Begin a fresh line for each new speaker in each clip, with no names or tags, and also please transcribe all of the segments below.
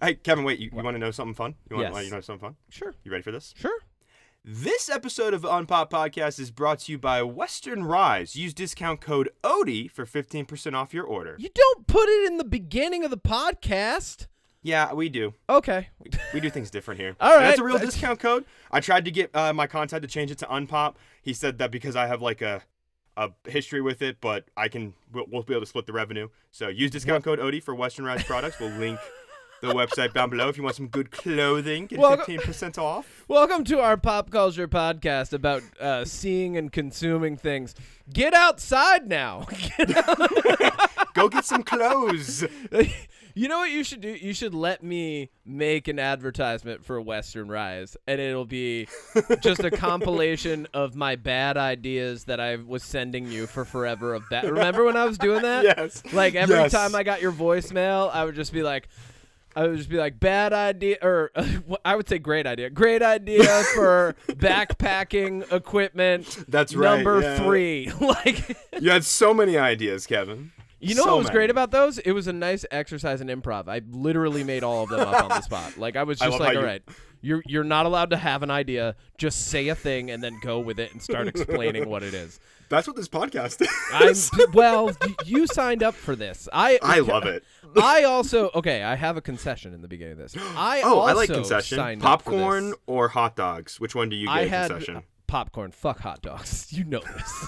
Hey, Kevin, wait. You want to know something fun?
Yes.
You know something fun?
Sure.
You ready for this?
Sure.
This episode of the UnPop Podcast is brought to you by Western Rise. Use discount code Odie for 15% off your order.
You don't put it in the beginning of the podcast.
Yeah, we do.
Okay.
We do things different here.
All right.
That's a real discount code. I tried to get my contact to change it to UnPop. He said that because I have like a history with it, but we'll be able to split the revenue. So use discount code Odie for Western Rise products. We'll link the website down below if you want some good clothing. Get 15% off.
Welcome to our pop culture podcast about seeing and consuming things. Get outside now.
Go get some clothes.
You know what you should do? You should let me make an advertisement for Western Rise, and it'll be just a compilation of my bad ideas that I was sending you for forever of bad. Remember when I was doing that?
Yes.
Like every time I got your voicemail, I would just be like, bad idea, or I would say great idea. Great idea for backpacking equipment.
That's right.
Number 3. Like
you had so many ideas, Kevin.
You know what was great about those? It was a nice exercise in improv. I literally made all of them up on the spot. Like I was just like, all right, you're not allowed to have an idea. Just say a thing and then go with it and start explaining what it is.
That's what this podcast is.
You signed up for this. I
love it.
I also I have a concession in the beginning of this. I
like concession. Popcorn or hot dogs? Which one do you get a concession?
Popcorn. Fuck hot dogs. You know this.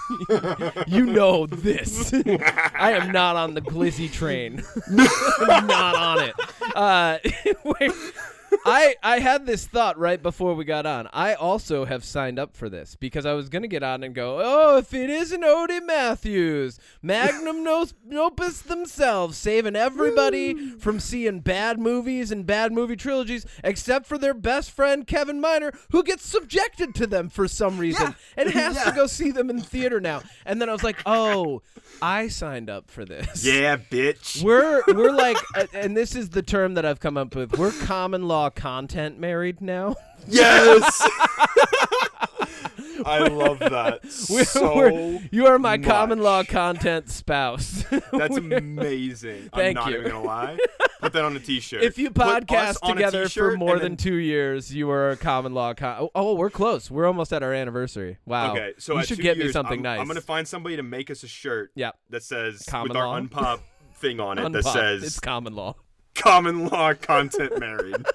You know this. I am not on the glizzy train. I'm not on it. Wait. I had this thought right before we got on. I also have signed up for this because I was going to get on and go, oh, if it isn't Odie Matthews, magnum opus themselves, saving everybody from seeing bad movies and bad movie trilogies, except for their best friend, Kevin Miner, who gets subjected to them for some reason and has to go see them in theater now. And then I was like, oh, I signed up for this.
Yeah, bitch.
We're like, and this is the term that I've come up with, we're common law content married now.
Yes. I love that
you are my
much.
common law content spouse.
That's amazing.
Thank
I'm not
you.
even gonna lie. Put that on a t-shirt.
If you podcast together for more than 2 years, you are a common law we're close. We're almost at our anniversary. Wow.
Okay, so
you
at
should
2
get
years,
me something nice.
I'm gonna find somebody to make us a shirt that says
common
with our
law?
UnPop thing on it that
UnPop.
says
It's common law.
Common law content married.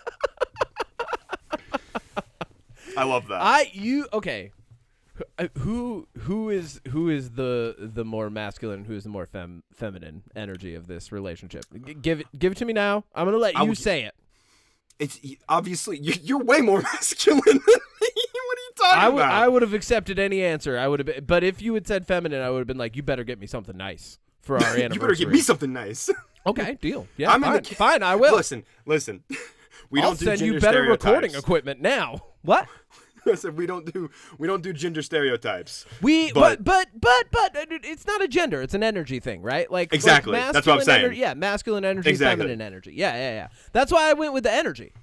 I love that.
Who is the more masculine, who is the more feminine energy of this relationship? Give it to me now. I'm gonna let you say it.
It's obviously you're way more masculine than me. What are you talking about?
I would have accepted any answer. I would have, but if you had said feminine, I would have been like, you better get me something nice for our anniversary.
You better get me something nice.
Okay, deal. Yeah, fine. I will.
Listen.
I'll send you better recording equipment now. What?
I said we don't do gender stereotypes.
But it's not a gender. It's an energy thing, right? Like
exactly.
Like
that's what I'm saying.
Masculine energy, feminine energy. Yeah. That's why I went with the energy.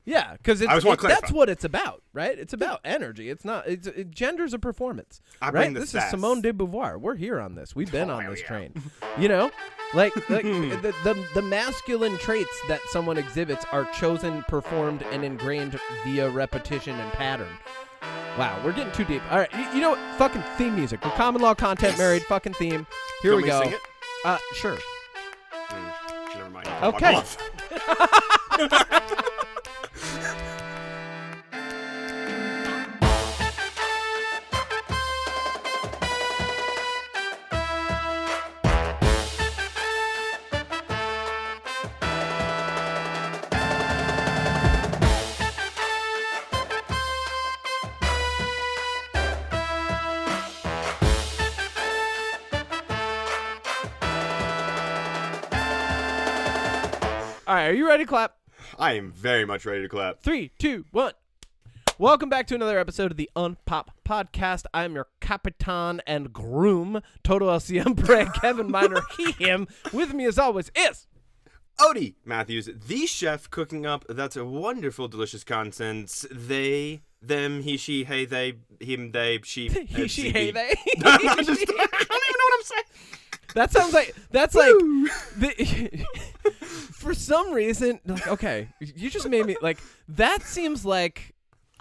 Yeah, because that's what it's about, right? It's about energy. It's not. Gender's a performance, right? This is Simone de Beauvoir. We're here on this. We've been on this train. You know, like the masculine traits that someone exhibits are chosen, performed, and ingrained via repetition and pattern. Wow, we're getting too deep. All right, you know what? Fucking theme music. We're common law content married. Fucking theme. Here we go.
Sing it?
Sure.
Never mind.
Okay. All right, are you ready to clap?
I am very much ready to clap.
3, 2, 1. Welcome back to another episode of the UnPop Podcast. I'm your Capitan and Groom, Total LCM Bragg, Kevin Miner, he, him. With me as always is
Odie Matthews, the chef cooking up that's a wonderful, delicious contents. They, them, he, she, hey, they, him, they, she.
He, she, hey, they.
I don't even know what I'm saying.
That sounds like for some reason, like, okay, you just made me like that seems like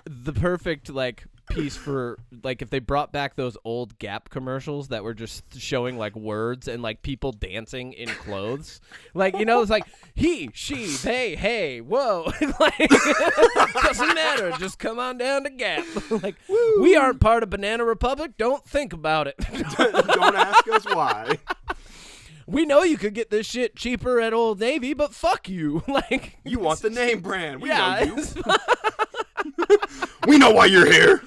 the perfect like piece for like if they brought back those old Gap commercials that were just showing like words and like people dancing in clothes. Like, it's like he, she, they, hey, whoa. Like doesn't matter, just come on down to Gap. Like Woo. We aren't part of Banana Republic, don't think about it.
Don't ask us why.
We know you could get this shit cheaper at Old Navy, but fuck you. Like
you want the name brand. We
know
you. We know why you're here.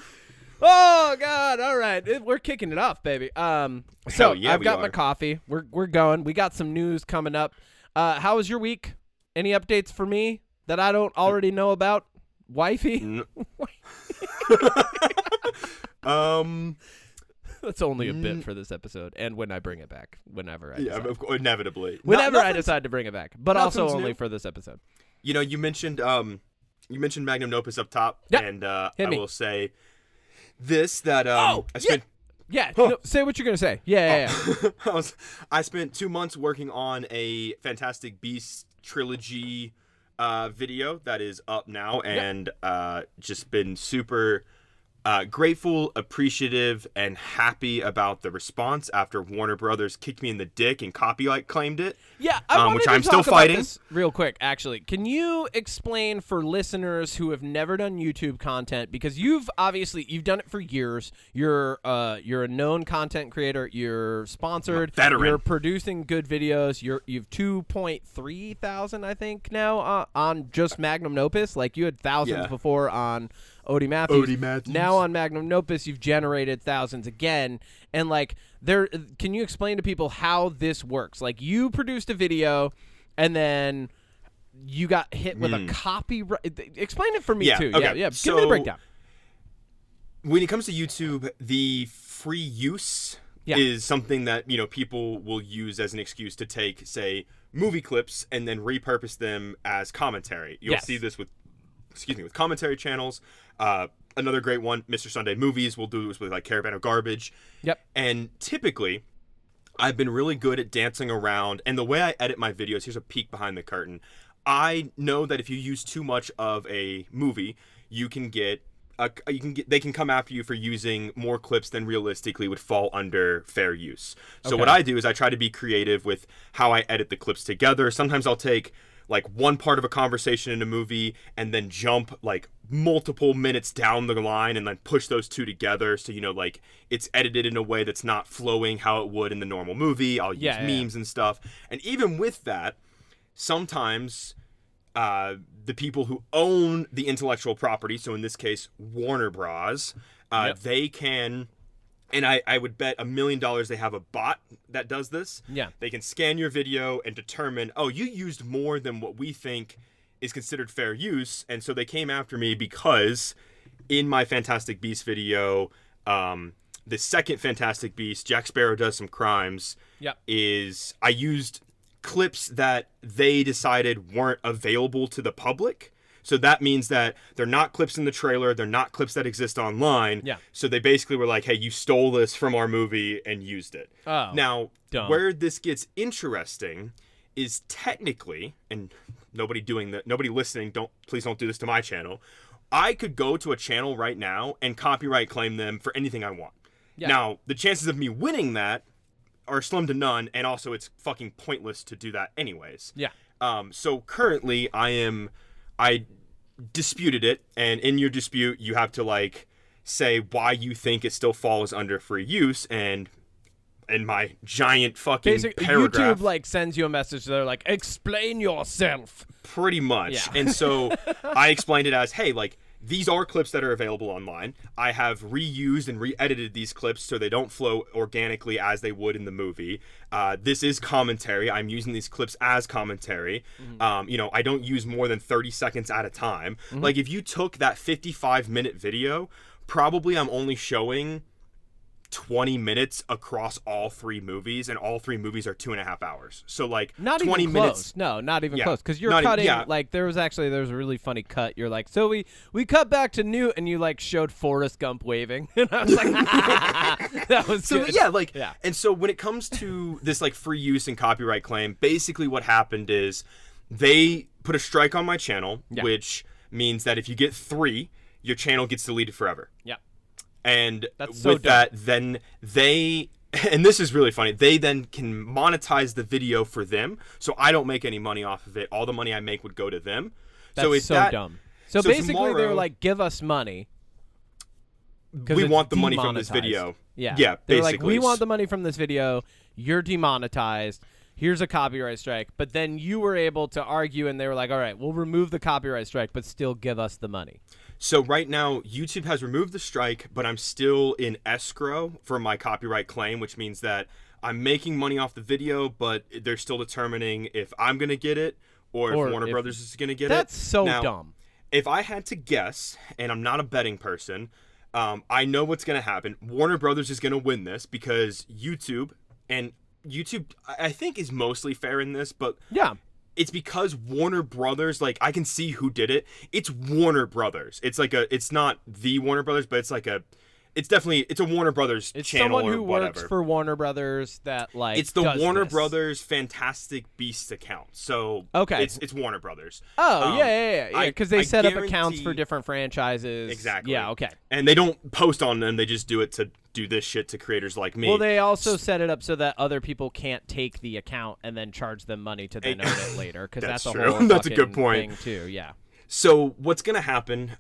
Oh God! All right, we're kicking it off, baby. So
yeah,
I've got my coffee. We're going. We got some news coming up. How was your week? Any updates for me that I don't already know about, wifey? That's only a bit for this episode, and when I bring it back, whenever I decide.
Inevitably.
Whenever I decide to bring it back, but also only for this episode.
You mentioned Magnum Opus up top,
yep.
And I will say this that
say what you're gonna say. Yeah.
I spent 2 months working on a Fantastic Beasts trilogy video that is up now, and just been super grateful, appreciative, and happy about the response after Warner Brothers kicked me in the dick and copyright claimed it.
Yeah, I wanted
which
to
I'm
talk
still
about
fighting.
This real quick, actually. Can you explain for listeners who have never done YouTube content, because you've done it for years. You're a known content creator. You're sponsored.
Veteran.
You're producing good videos. You've 2.3 thousand, I think, now on just Magnum Opus. Like you had thousands before on Odie Matthews. Now on Magnum Opus, you've generated thousands again. And like can you explain to people how this works? Like you produced a video and then you got hit with a copyright. Explain it for me too.
Okay.
Yeah. Give me the breakdown.
When it comes to YouTube, the free use is something that, people will use as an excuse to take, say, movie clips and then repurpose them as commentary. You'll see this with commentary channels. Another great one, Mr. Sunday Movies, will do this with like Caravan of Garbage. Yep. And typically, I've been really good at dancing around. And the way I edit my videos, here's a peek behind the curtain. I know that if you use too much of a movie, they can come after you for using more clips than realistically would fall under fair use. So what I do is I try to be creative with how I edit the clips together. Sometimes I'll take like one part of a conversation in a movie and then jump like multiple minutes down the line and then push those two together. So, like it's edited in a way that's not flowing how it would in the normal movie. I'll use memes and stuff. And even with that, sometimes the people who own the intellectual property, so in this case, Warner Bros., they can... And I would bet $1 million they have a bot that does this. Yeah. They can scan your video and determine, you used more than what we think is considered fair use. And so they came after me because in my Fantastic Beasts video, the second Fantastic Beast, Jack Sparrow Does Some Crimes, is I used clips that they decided weren't available to the public. So that means that they're not clips in the trailer. They're not clips that exist online. Yeah. So they basically were like, hey, you stole this from our movie and used it. Oh, now, where this gets interesting is technically, and nobody listening, please don't do this to my channel. I could go to a channel right now and copyright claim them for anything I want. Yeah. Now, the chances of me winning that are slim to none, and also it's fucking pointless to do that anyways. Yeah. So currently I disputed it, and in your dispute, you have to like say why you think it still falls under free use, and in my giant fucking paragraph,
YouTube like sends you a message. They're like, explain yourself.
Pretty much. Yeah. And so I explained it as, hey, like these are clips that are available online. I have reused and re-edited these clips so they don't flow organically as they would in the movie. This is commentary. I'm using these clips as commentary. Mm-hmm. I don't use more than 30 seconds at a time. Mm-hmm. Like if you took that 55-minute video, probably I'm only showing 20 minutes across all 3 movies, and all 3 movies are 2.5 hours. So like
not
20
even
minutes.
Close. No, not even close. Because you're
Not
cutting
like
there was a really funny cut. You're like, so we cut back to Newt, and you like showed Forrest Gump waving, and I was like, that was
so
good.
yeah. And so when it comes to this like free use and copyright claim, basically what happened is they put a strike on my channel, which means that if you get 3, your channel gets deleted forever.
Yeah.
And
that's so
with that, then they, and this is really funny, they then can monetize the video for them. So I don't make any money off of it. All the money I make would go to them.
That's so dumb. So basically, they were like, give us money.
We want the money from this video.
Yeah.
Yeah,
They're
basically.
like, we want the money from this video. You're demonetized. Here's a copyright strike. But then you were able to argue, and they were like, all right, we'll remove the copyright strike, but still give us the money.
So right now, YouTube has removed the strike, but I'm still in escrow for my copyright claim, which means that I'm making money off the video, but they're still determining if I'm going to get it or if Warner Brothers is going to get it.
That's so dumb.
If I had to guess, and I'm not a betting person, I know what's going to happen. Warner Brothers is going to win this because YouTube, I think, is mostly fair in this, but
yeah.
It's because Warner Brothers, like, I can see who did it. It's Warner Brothers. It's like it's not the Warner Brothers, but it's like it's a Warner Brothers channel or whatever. It's someone who works
for Warner Brothers that, like,
it's the Warner Brothers Fantastic Beasts account. So,
okay.
It's Warner Brothers.
Oh, yeah. Because they set up accounts for different franchises.
Exactly.
Yeah, okay.
And they don't post on them. They just do it to do this shit to creators like me.
Well, they also set it up so that other people can't take the account and then charge them money to then own it later. Because that's a whole
that's a good point.
thing, too. Yeah.
So, what's going to happen,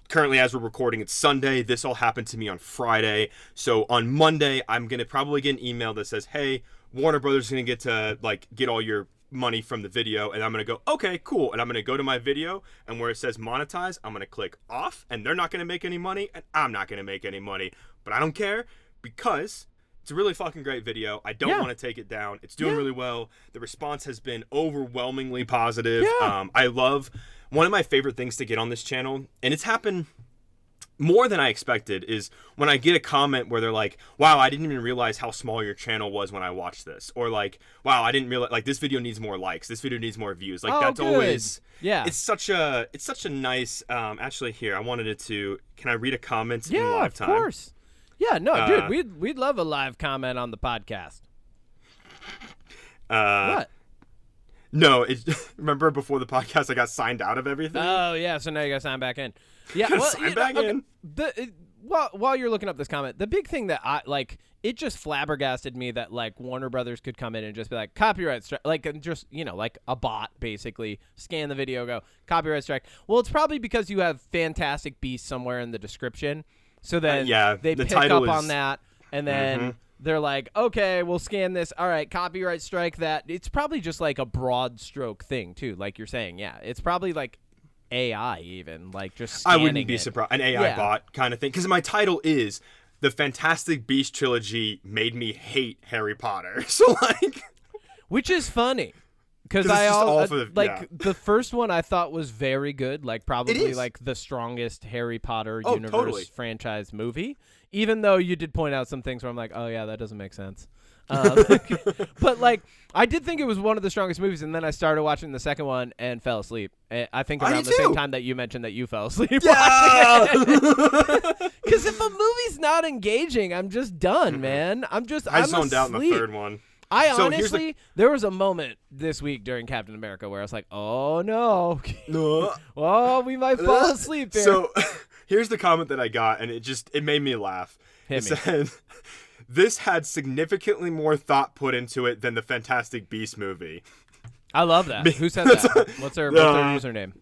currently, as we're recording, it's Sunday. This all happened to me on Friday. So on Monday, I'm going to probably get an email that says, hey, Warner Brothers is going to get all your money from the video. And I'm going to go, okay, cool. And I'm going to go to my video. And where it says monetize, I'm going to click off. And they're not going to make any money. And I'm not going to make any money. But I don't care because it's a really fucking great video. I don't want to take it down. It's doing really well. The response has been overwhelmingly positive.
Yeah.
I love... One of my favorite things to get on this channel, and it's happened more than I expected, is when I get a comment where they're like, wow, I didn't even realize how small your channel was when I watched this. Or like, wow, I didn't realize, like, this video needs more likes. This video needs more views. Like, that's
good.
always,
it's
such a nice, actually here, I wanted it to, can I read a comment in live time?
Yeah, of course. Yeah, no, dude, we'd love a live comment on the podcast. What?
No, remember before the podcast I got signed out of everything?
Oh, yeah, so now you got to sign back in. Yeah,
sign back in.
While you're looking up this comment, the big thing that it just flabbergasted me that, like, Warner Brothers could come in and just be like, copyright strike, like, just, like a bot, basically, scan the video, go, copyright strike. Well, it's probably because you have Fantastic Beasts somewhere in the description, so then they pick up on that, and then... They're like, okay, we'll scan this. All right, copyright strike that. It's probably just like a broad stroke thing, too, like you're saying. Yeah, it's probably like AI even, like just scanning
I wouldn't be surprised. An AI bot kind of thing. Because my title is The Fantastic Beasts Trilogy Made Me Hate Harry Potter. So, like...
Which is funny. Because the first one I thought was very good, like probably like the strongest Harry Potter universe franchise movie. Even though you did point out some things where I'm like, oh yeah, that doesn't make sense. But like, I did think it was one of the strongest movies, and then I started watching the second one and fell asleep. I think around the same time that you mentioned that you fell asleep. Yeah. Because if a movie's not engaging, I'm just done, man. I
zoned out in the third one.
Honestly, there was a moment this week during Captain America where I was like, oh, no. Oh, we might fall asleep here.
So here's the comment that I got, and it made me laugh. Said, this had significantly more thought put into it than the Fantastic Beasts movie.
I love that. Who said that? What's their username?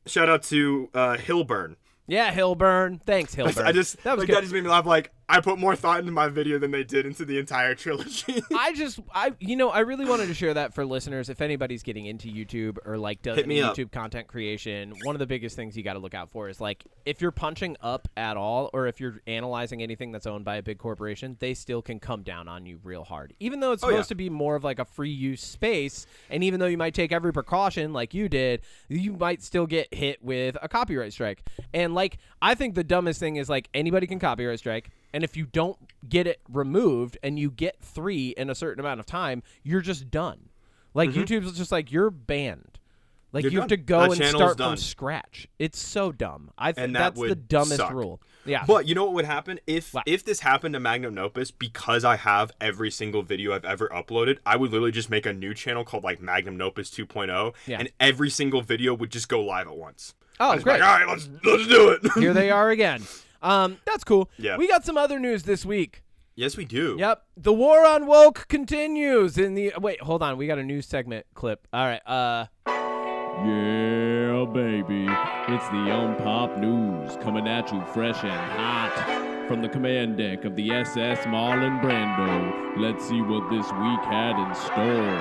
Shout out to Hilburn.
Yeah, Hilburn. Thanks, Hilburn.
That just made me laugh. Like, I put more thought into my video than they did into the entire trilogy.
I really wanted to share that for listeners. If anybody's getting into YouTube or like does YouTube content creation, one of the biggest things you got to look out for is like if you're punching up at all, or if you're analyzing anything that's owned by a big corporation, they still can come down on you real hard. Even though it's supposed to be more of like a free use space, and even though you might take every precaution like you did, you might still get hit with a copyright strike. And like, I think the dumbest thing is like anybody can copyright strike. And if you don't get it removed and you get 3 in a certain amount of time, you're just done. Like, YouTube's just like, you're banned. Like, you have to go and start from scratch. It's so dumb. I think that's the dumbest rule. Yeah.
But you know what would happen? If this happened to Magnum Opus, because I have every single video I've ever uploaded, I would literally just make a new channel called, like, Magnum Opus 2.0, and every single video would just go live at once.
Oh, great.
Like, all right, let's do it.
Here they are again. That's cool.
Yeah.
We got some other news this week.
Yes, we do.
Yep. The war on woke continues in the... Wait, hold on. We got a news segment clip. All right.
Yeah, baby. It's the UnPop news coming at you fresh and hot from the command deck of the SS Marlon Brando. Let's see what this week had in store.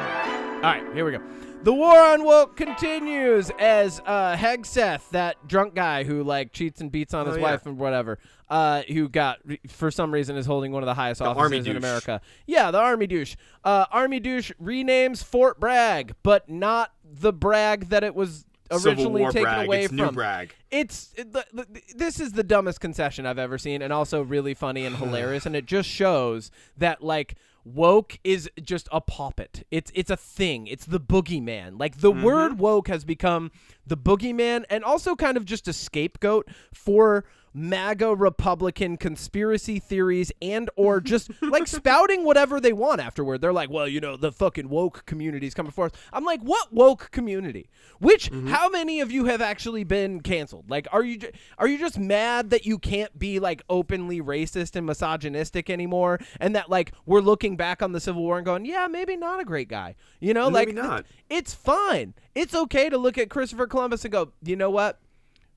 All right, here we go. The war on woke continues as Hegseth, that drunk guy who like cheats and beats on his wife and whatever, who got for some reason is holding one of the highest offices in America. Yeah, the army douche. Army douche renames Fort Bragg, but not the Bragg that it was originally taken
Bragg.
away
it's
from.
New Bragg.
This is the dumbest concession I've ever seen, and also really funny and hilarious. And it just shows that like woke is just a poppet. It's a thing. It's the boogeyman. Like the word woke has become the boogeyman, and also kind of just a scapegoat for MAGA Republican conspiracy theories and or just like spouting whatever they want afterward. They're like, well, you know, the fucking woke community's coming forth. I'm like, what woke community? Which how many of you have actually been canceled? Like, are you just mad that you can't be like openly racist and misogynistic anymore, and that like we're looking back on the Civil War and going, yeah, maybe not a great guy, you know?
Maybe
Like
not.
It's fine. It's okay to look at Christopher Columbus and go, you know what?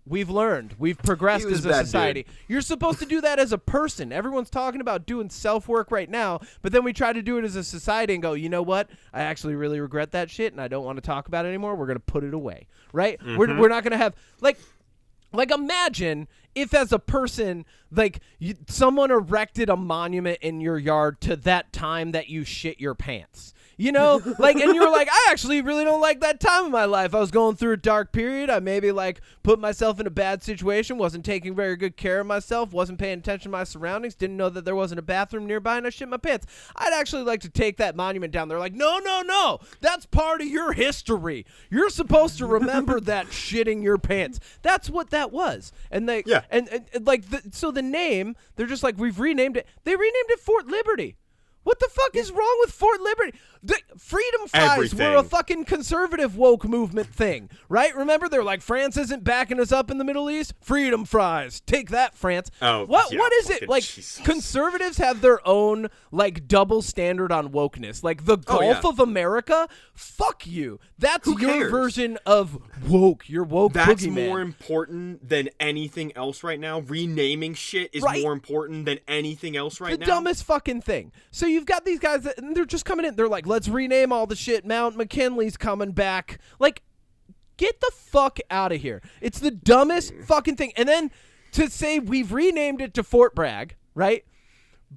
We've learned. We've progressed as a society. You're supposed to do that as a person. Everyone's talking about doing self-work right now, but then we try to do it as a society and go, you know what? I actually really regret that shit, and I don't want to talk about it anymore. We're going to put it away, right? We're not going to have, like imagine if as a person, like someone erected a monument in your yard to that time that you shit your pants. You know, like, and you're like, I actually really don't like that time in my life. I was going through a dark period. I maybe like put myself in a bad situation, wasn't taking very good care of myself, wasn't paying attention to my surroundings, didn't know that there wasn't a bathroom nearby, and I shit my pants. I'd actually like to take that monument down. They're like, no, that's part of your history. You're supposed to remember that shitting your pants. That's what that was. And they, and like, so the name, they're just like, we've renamed it. They renamed it Fort Liberty. What the fuck is wrong with Fort Liberty? The freedom fries were a fucking conservative woke movement thing, right? Remember, they're like, France isn't backing us up in the Middle East? Freedom fries. Take that, France.
Oh,
what is it? Like,
Jesus. Conservatives
have their own, like, double standard on wokeness. Like, the Gulf of America? Fuck you. That's your version of woke. Your woke
That's
boogeyman.
more important than anything else right now. Renaming shit is more important than anything else right now.
The dumbest fucking thing. So you've got these guys that and they're just coming in. They're like, let's rename all the shit. Mount McKinley's coming back. Like, get the fuck out of here. It's the dumbest fucking thing. And then to say we've renamed it to Fort Bragg, right?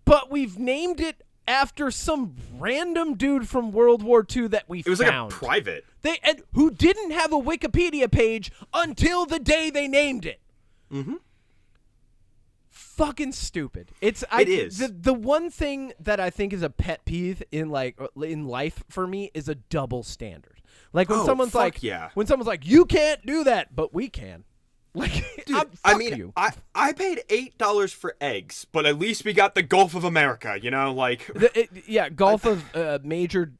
But we've named it after some random dude from World War II that we found.
It was like a private.
Who didn't have a Wikipedia page until the day they named it. Fucking stupid. It is. The one thing that I think is a pet peeve in life for me is a double standard. Like when someone's like, you can't do that, but we can. Like,
dude, I paid $8 for eggs, but at least we got the Gulf of America, you know, like
Gulf of major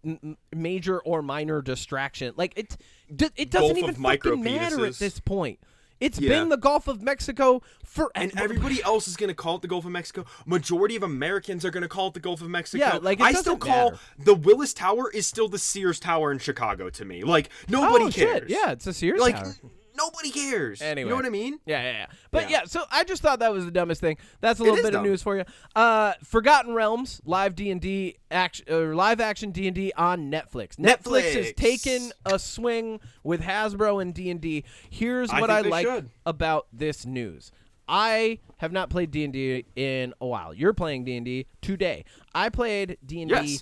or minor distraction. Like it doesn't even fucking matter at this point. It's been the Gulf of Mexico forever.
And everybody else is going to call it the Gulf of Mexico. Majority of Americans are going to call it the Gulf of Mexico.
Yeah, like,
I still call the Willis Tower is still the Sears Tower in Chicago to me. Like, nobody cares.
Shit. Yeah, it's a Sears Tower.
Nobody cares.
Anyway.
You know what I mean?
Yeah. But so I just thought that was the dumbest thing. That's a little bit of news for you. Forgotten Realms live D&D live action D&D on Netflix. Netflix has taken a swing with Hasbro and D&D. Here's what I like about this news. I have not played D&D in a while. You're playing D&D today. I played D&D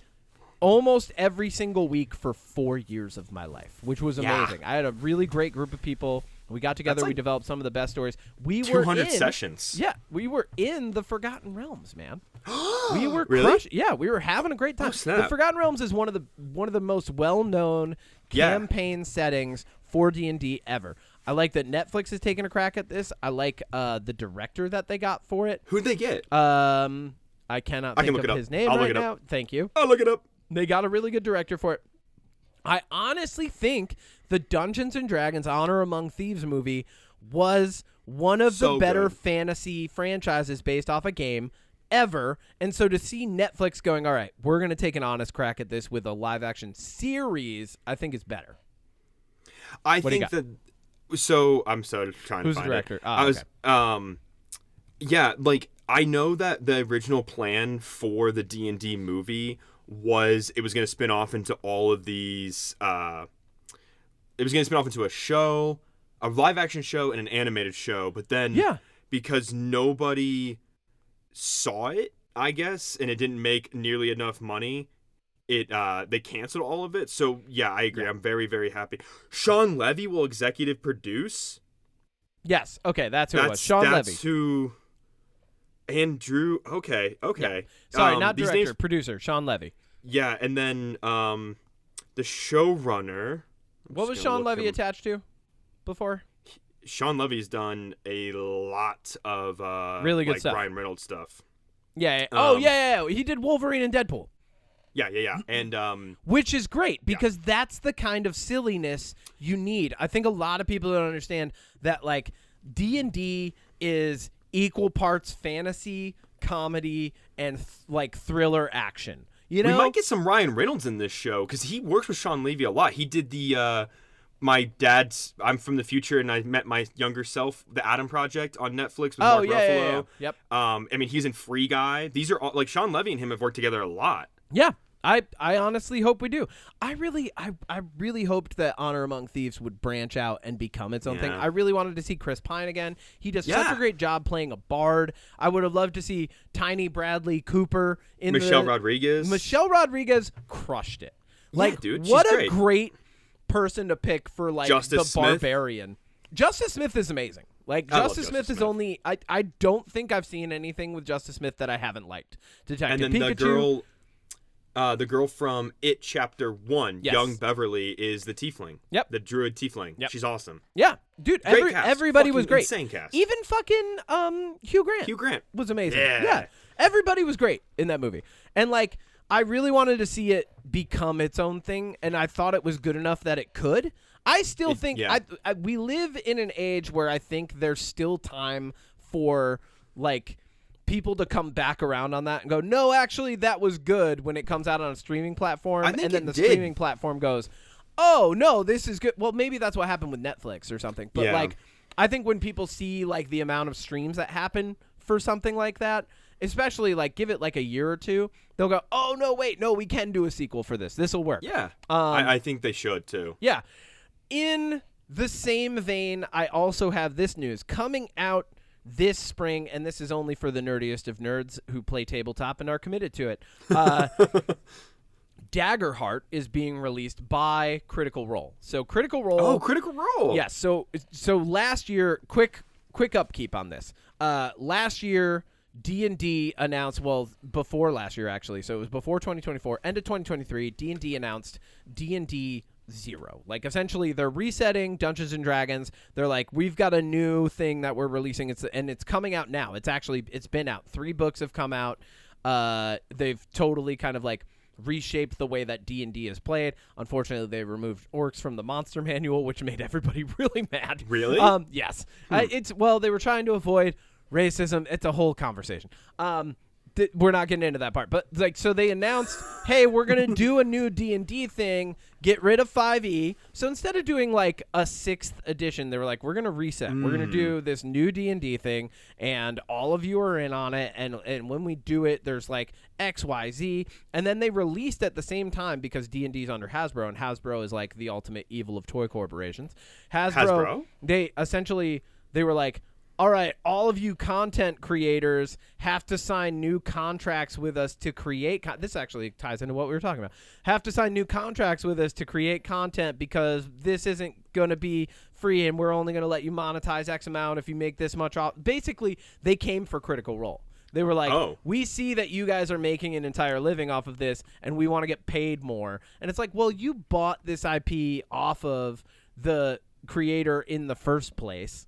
almost every single week for 4 years of my life, which was amazing. I had a really great group of people We got together.
Like
we developed some of the best stories. We
200
were
sessions.
Yeah, we were in the Forgotten Realms, man. We were
Really?
Yeah, we were having a great time.
snap.
The Forgotten Realms is one of the most well-known campaign settings for D&D ever. I like that Netflix is taking a crack at this. I like the director that they got for it.
Who'd they get?
I cannot think of his name right now. Thank you.
I'll look it up.
They got a really good director for it. I honestly think the Dungeons & Dragons Honor Among Thieves movie was one of the better fantasy franchises based off a game ever. And so to see Netflix going, all right, we're going to take an honest crack at this with a live-action series, I think is better.
I think that... So, I'm so trying
Who's
to find
the director?
it.
I was,
yeah, like, I know that the original plan for the D&D movie was it was going to spin off into all of these... it was going to spin off into a show, a live-action show, and an animated show. But then, because nobody saw it, I guess, and it didn't make nearly enough money, they canceled all of it. So, yeah, I agree. I'm very, very happy. Sean Levy will executive produce.
Yes. Okay, that's who it was. Sean Levy.
That's who... Andrew... Okay.
Yeah. Sorry, not director, producer. Sean Levy.
Yeah, and then the showrunner...
What was Sean Levy attached to before?
Sean Levy's done a lot of
really good stuff.
Ryan Reynolds stuff.
Yeah. Yeah. He did Wolverine and Deadpool.
Yeah. And
which is great because that's the kind of silliness you need. I think a lot of people don't understand that like D&D is equal parts fantasy, comedy, and like thriller action. You know?
We might get some Ryan Reynolds in this show because he works with Sean Levy a lot. He did the my dad's I'm from the future and I met my younger self, the Adam Project on Netflix with Mark Ruffalo.
Yeah. Yep.
I mean, he's in Free Guy. These are all, like Sean Levy and him have worked together a lot.
Yeah. I honestly hope we do. I really hoped that Honor Among Thieves would branch out and become its own thing. I really wanted to see Chris Pine again. He does such a great job playing a bard. I would have loved to see Tiny Bradley Cooper in
Michelle Rodriguez.
Michelle Rodriguez crushed it. Like,
dude,
what
she's
a great person to pick for like
Justice
the
Smith.
Barbarian. Justice Smith is amazing. Like Justice Smith is only I don't think I've seen anything with Justice Smith that I haven't liked. Detective
and then
Pikachu.
The girl from It Chapter 1,
Yes.
Young Beverly, is the tiefling.
Yep.
The druid tiefling.
Yep.
She's awesome.
Yeah, dude.
Great cast.
Everybody
Fucking
was great.
Insane cast.
Even fucking Hugh Grant.
Hugh Grant
was amazing.
Yeah.
Everybody was great in that movie. And like I really wanted to see it become its own thing, and I thought it was good enough that it could. I still think we live in an age where I think there's still time for like people to come back around on that and go, no, actually that was good when it comes out on a streaming platform, and then the streaming platform goes, oh no, this is good. Well, maybe that's what happened with Netflix or something. But like I think when people see like the amount of streams that happen for something like that, especially like give it like a year or two, they'll go, oh no, wait, no, we can do a sequel for this. This will work.
Yeah. I think they should too.
Yeah. In the same vein, I also have this news coming out this spring, and this is only for the nerdiest of nerds who play tabletop and are committed to it. Daggerheart is being released by Critical Role. So Critical Role.
Oh, Critical Role.
Yeah. So last year, quick upkeep on this. Last year, D&D announced. Well, before last year actually. So it was before 2024, end of 2023. D&D announced D&D 0. Like essentially they're resetting Dungeons and Dragons. They're like, we've got a new thing that we're releasing. It's coming out now. It's been out. 3 books have come out. They've totally kind of like reshaped the way that D&D is played. Unfortunately, they removed orcs from the monster manual, which made everybody really mad.
Really?
Yes. They were trying to avoid racism. It's a whole conversation. We're not getting into that part, but like, so they announced, hey, we're gonna do a new D&D thing, get rid of 5e. So instead of doing like a 6th edition, they were like, we're gonna reset. We're gonna do this new D&D thing, and all of you are in on it. And when we do it, there's like X, Y, Z. And then they released at the same time because D&D is under Hasbro, and Hasbro is like the ultimate evil of toy corporations. Hasbro? They were like, all right, all of you content creators have to sign new contracts with us to create this actually ties into what we were talking about. Have to sign new contracts with us to create content because this isn't going to be free and we're only going to let you monetize X amount if you make this much off. Basically, they came for Critical Role. They were like, we see that you guys are making an entire living off of this and we want to get paid more. And it's like, well, you bought this IP off of the creator in the first place.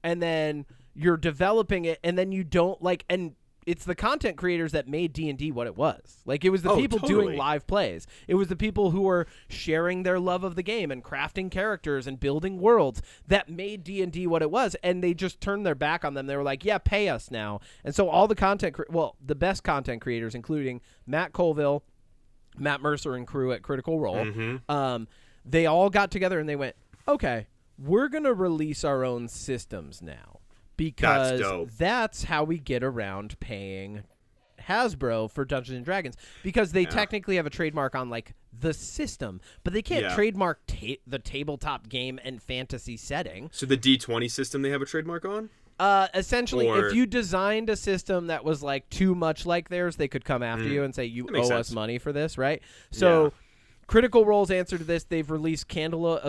And then you're developing it, and then you don't like, and it's the content creators that made D&D what it was. Like, it was the people doing live plays. It was the people who were sharing their love of the game and crafting characters and building worlds that made D&D what it was, and they just turned their back on them. They were like, yeah, pay us now. And so all the the best content creators, including Matt Colville, Matt Mercer, and crew at Critical Role, they all got together and they went, okay, we're going to release our own systems now because that's how we get around paying Hasbro for Dungeons and Dragons, because they technically have a trademark on like the system, but they can't trademark the tabletop game and fantasy setting.
So the D20 system they have a trademark on?
Essentially, if you designed a system that was like too much like theirs, they could come after you and say, you owe us money for this, right? So Critical Role's answer to this, they've released Candela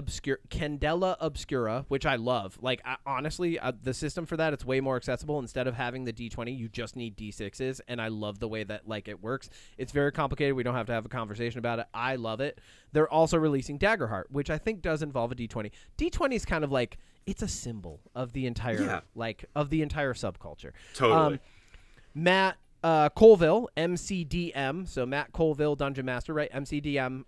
Obscura, which I love. Like, honestly, the system for that, it's way more accessible. Instead of having the D20, you just need D6s, and I love the way that like it works. It's very complicated. We don't have to have a conversation about it. I love it. They're also releasing Daggerheart, which I think does involve a D20. D20 is kind of like, it's a symbol of the entire of the entire subculture.
Totally.
Matt Colville, MCDM, so Matt Colville, Dungeon Master, right? MCDM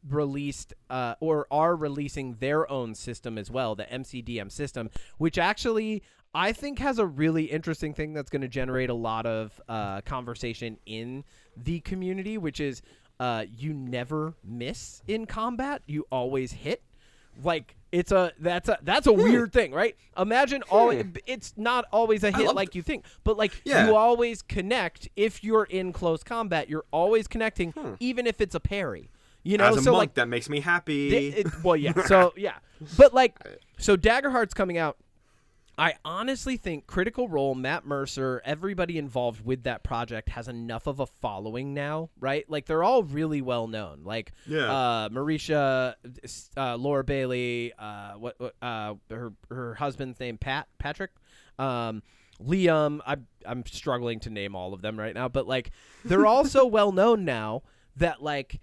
released or are releasing their own system as well, the MCDM system, which actually I think has a really interesting thing that's going to generate a lot of conversation in the community, which is you never miss in combat, you always hit. Like, that's a weird thing, right? Imagine it's not always a hit like you think, but like you always connect. If you're in close combat, you're always connecting, even if it's a parry. You know,
as a monk, that makes me happy.
But like, so Daggerheart's coming out. I honestly think Critical Role, Matt Mercer, everybody involved with that project has enough of a following now, right? Like, they're all really well known. Like, Marisha, Laura Bailey, her husband's name, Patrick, Liam. I'm struggling to name all of them right now, but like, they're all so well known now that like,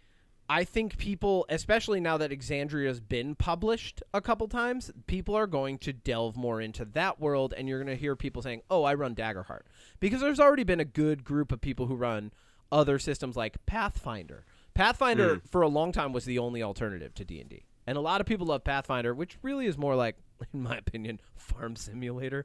I think people, especially now that Exandria's been published a couple times, people are going to delve more into that world, and you're going to hear people saying, oh, I run Daggerheart. Because there's already been a good group of people who run other systems like Pathfinder. Pathfinder, for a long time, was the only alternative to D&D. And a lot of people love Pathfinder, which really is more like, in my opinion, farm simulator.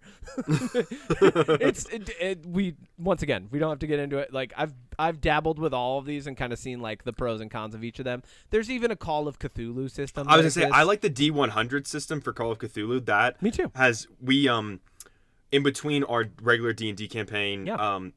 Once again, we don't have to get into it. Like, I've dabbled with all of these and kind of seen like the pros and cons of each of them. There's even a Call of Cthulhu system.
I was gonna say I like the D100 system for Call of Cthulhu.
Me too.
In between our regular D&D campaign,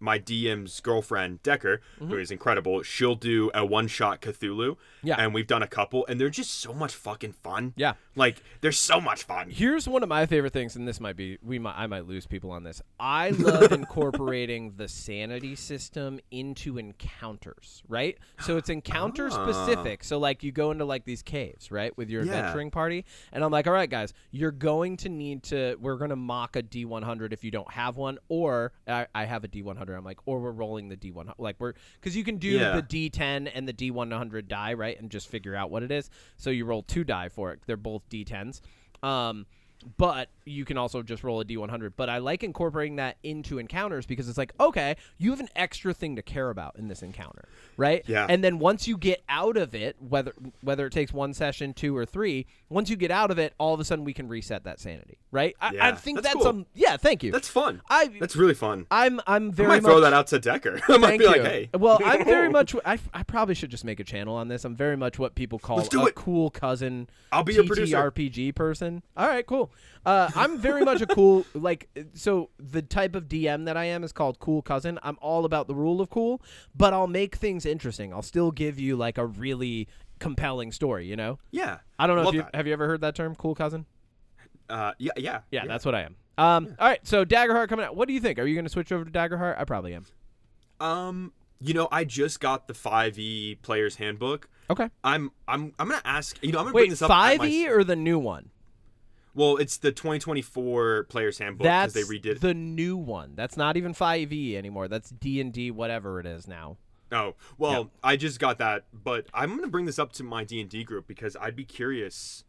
my DM's girlfriend, Decker, who is incredible, she'll do a one-shot Cthulhu. Yeah. And we've done a couple, and they're just so much fucking fun. Yeah. Like, they're so much fun.
Here's one of my favorite things, and this might be, I might lose people on this. I love incorporating the sanity system into encounters, right? So it's encounter specific. So, like, you go into, like, these caves, right, with your adventuring party, and I'm like, all right, guys, we're going to mock a D100 if you don't have one, or I have a D100. I'm like, or we're rolling the D100, like because you can do the D10 and the D100 die, right, and just figure out what it is. So you roll 2 die for it. They're both D10s. But you can also just roll a D100. But I like incorporating that into encounters because it's like, okay, you have an extra thing to care about in this encounter, right? Yeah. And then once you get out of it, whether it takes 1 session, 2, or 3, once you get out of it, all of a sudden we can reset that sanity, right? I think that's cool. Thank you.
That's fun. That's really fun.
I might
throw that out to Decker. I might be like, hey.
Well, I'm very much. I probably should just make a channel on this. I'm very much what people call a cool cousin.
I'll be your producer.
RPG person. All right, cool. I'm very much a cool, so the type of DM that I am is called cool cousin. I'm all about the rule of cool, but I'll make things interesting. I'll still give you like a really compelling story, you know?
Yeah.
I don't know have you ever heard that term, cool cousin?
Yeah.
That's what I am. All right, so Daggerheart coming out. What do you think? Are you going to switch over to Daggerheart? I probably am.
I just got the 5e player's handbook.
Okay.
I'm gonna ask. I'm gonna
Wait,
bring this up.
5e or the new one?
Well, it's the 2024 player's handbook because
That's
they redid
the new one. That's not even 5e anymore. That's D&D whatever it is now.
Oh, well, I just got that, but I'm gonna bring this up to my D&D group because I'd be curious.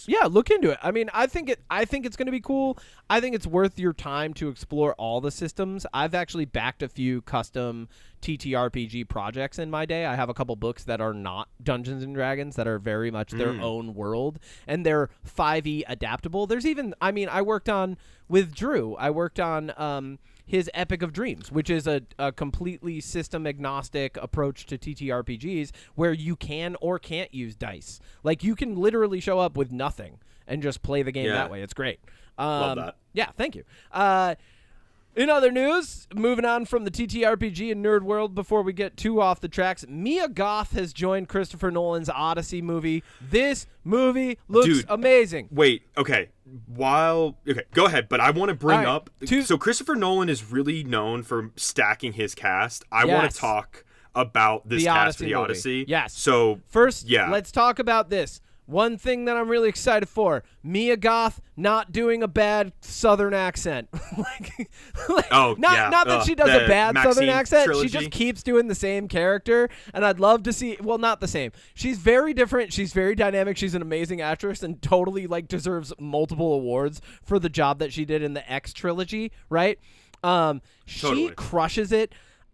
Yeah, look into it. I mean, I think it's going to be cool. I think it's worth your time to explore all the systems. I've actually backed a few custom TTRPG projects in my day. I have a couple books that are not Dungeons and Dragons that are very much their own world, and they're 5e adaptable. There's even, I worked on with Drew. I worked on his Epic of Dreams, which is a completely system agnostic approach to TTRPGs where you can or can't use dice. Like, you can literally show up with nothing and just play the game that way. It's great.
Love that.
Yeah, thank you. In other news, moving on from the TTRPG and nerd world before we get too off the tracks, Mia Goth has joined Christopher Nolan's Odyssey movie. This movie looks amazing.
Wait, okay. Go ahead, but I want to bring up... So Christopher Nolan is really known for stacking his cast. I want to talk about this cast for the Odyssey.
Yes.
So,
first, let's talk about this. One thing that I'm really excited for, Mia Goth not doing a bad Southern accent. Not that she does a bad Southern accent. Trilogy. She just keeps doing the same character, and I'd love to see, well, not the same. She's very different. She's very dynamic. She's an amazing actress and totally deserves multiple awards for the job that she did in the X trilogy, right? She crushes it.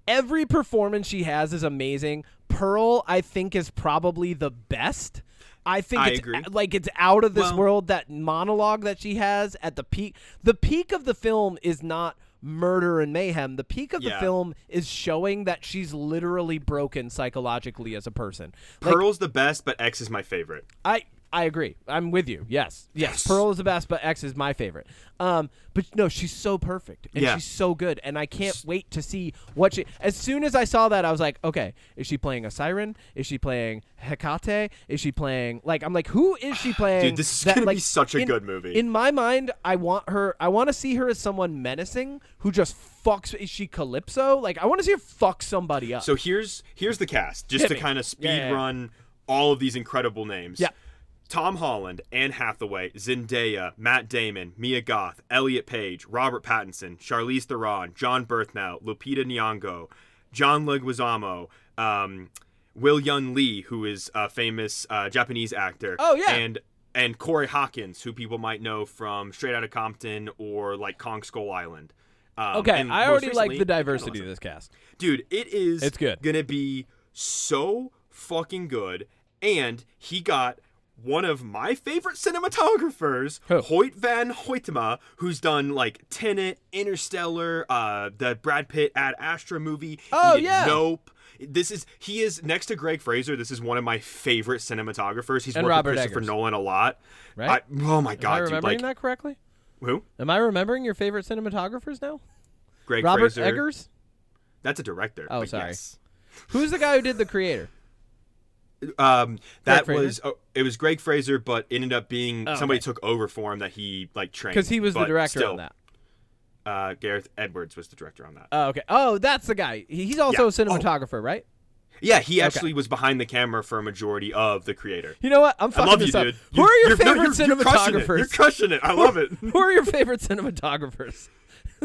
Every performance she has is amazing. Pearl, I think, is probably the best. I agree. It's out of this world. That monologue that she has at the peak. The peak of the film is not murder and mayhem. The peak of the film is showing that she's literally broken psychologically as a person.
Pearl's the best, but X is my favorite.
I agree. I'm with you. Yes. Pearl is the best, but X is my favorite. But no, she's so perfect and she's so good, and I can't wait to see what she. As soon as I saw that, I was like, okay, is she playing a siren? Is she playing Hecate? Is she playing who is she playing?
Dude, this is gonna be such a good movie.
In my mind, I want to see her as someone menacing who just fucks. Is she Calypso? I want to see her fuck somebody up.
So here's the cast, just to kind of speed run all of these incredible names.
Yeah.
Tom Holland, Anne Hathaway, Zendaya, Matt Damon, Mia Goth, Elliot Page, Robert Pattinson, Charlize Theron, John Bernthal, Lupita Nyong'o, John Leguizamo, Will Yun Lee, who is a famous Japanese actor.
Oh, yeah.
And Corey Hawkins, who people might know from Straight Outta Compton or Kong Skull Island.
Okay, I already like the diversity of this cast.
Dude, it's
good.
Gonna be so fucking good. And he got one of my favorite cinematographers, Hoyt van Hoytema, who's done Tenet, Interstellar, the Brad Pitt Ad Astra movie. Nope. He is next to Greg Fraser. This is one of my favorite cinematographers. He's worked with Christopher Nolan a lot.
Right?
Oh my god,
Am I remembering that correctly?
Who?
Am I remembering your favorite cinematographers now?
Robert
Fraser. Eggers?
That's a director.
Oh, sorry.
Yes.
Who's the guy who did The Creator?
It was Greg Fraser, but it ended up being somebody took over for him that he trained,
because he was the director on that.
Gareth Edwards was the director on that.
Oh, okay. Oh, that's the guy. He's also a cinematographer, right?
Yeah, he actually was behind the camera for a majority of The Creator.
You know what? I'm fucking this up.
Dude.
Who are your favorite cinematographers?
You're crushing it. I love it.
Who are your favorite cinematographers?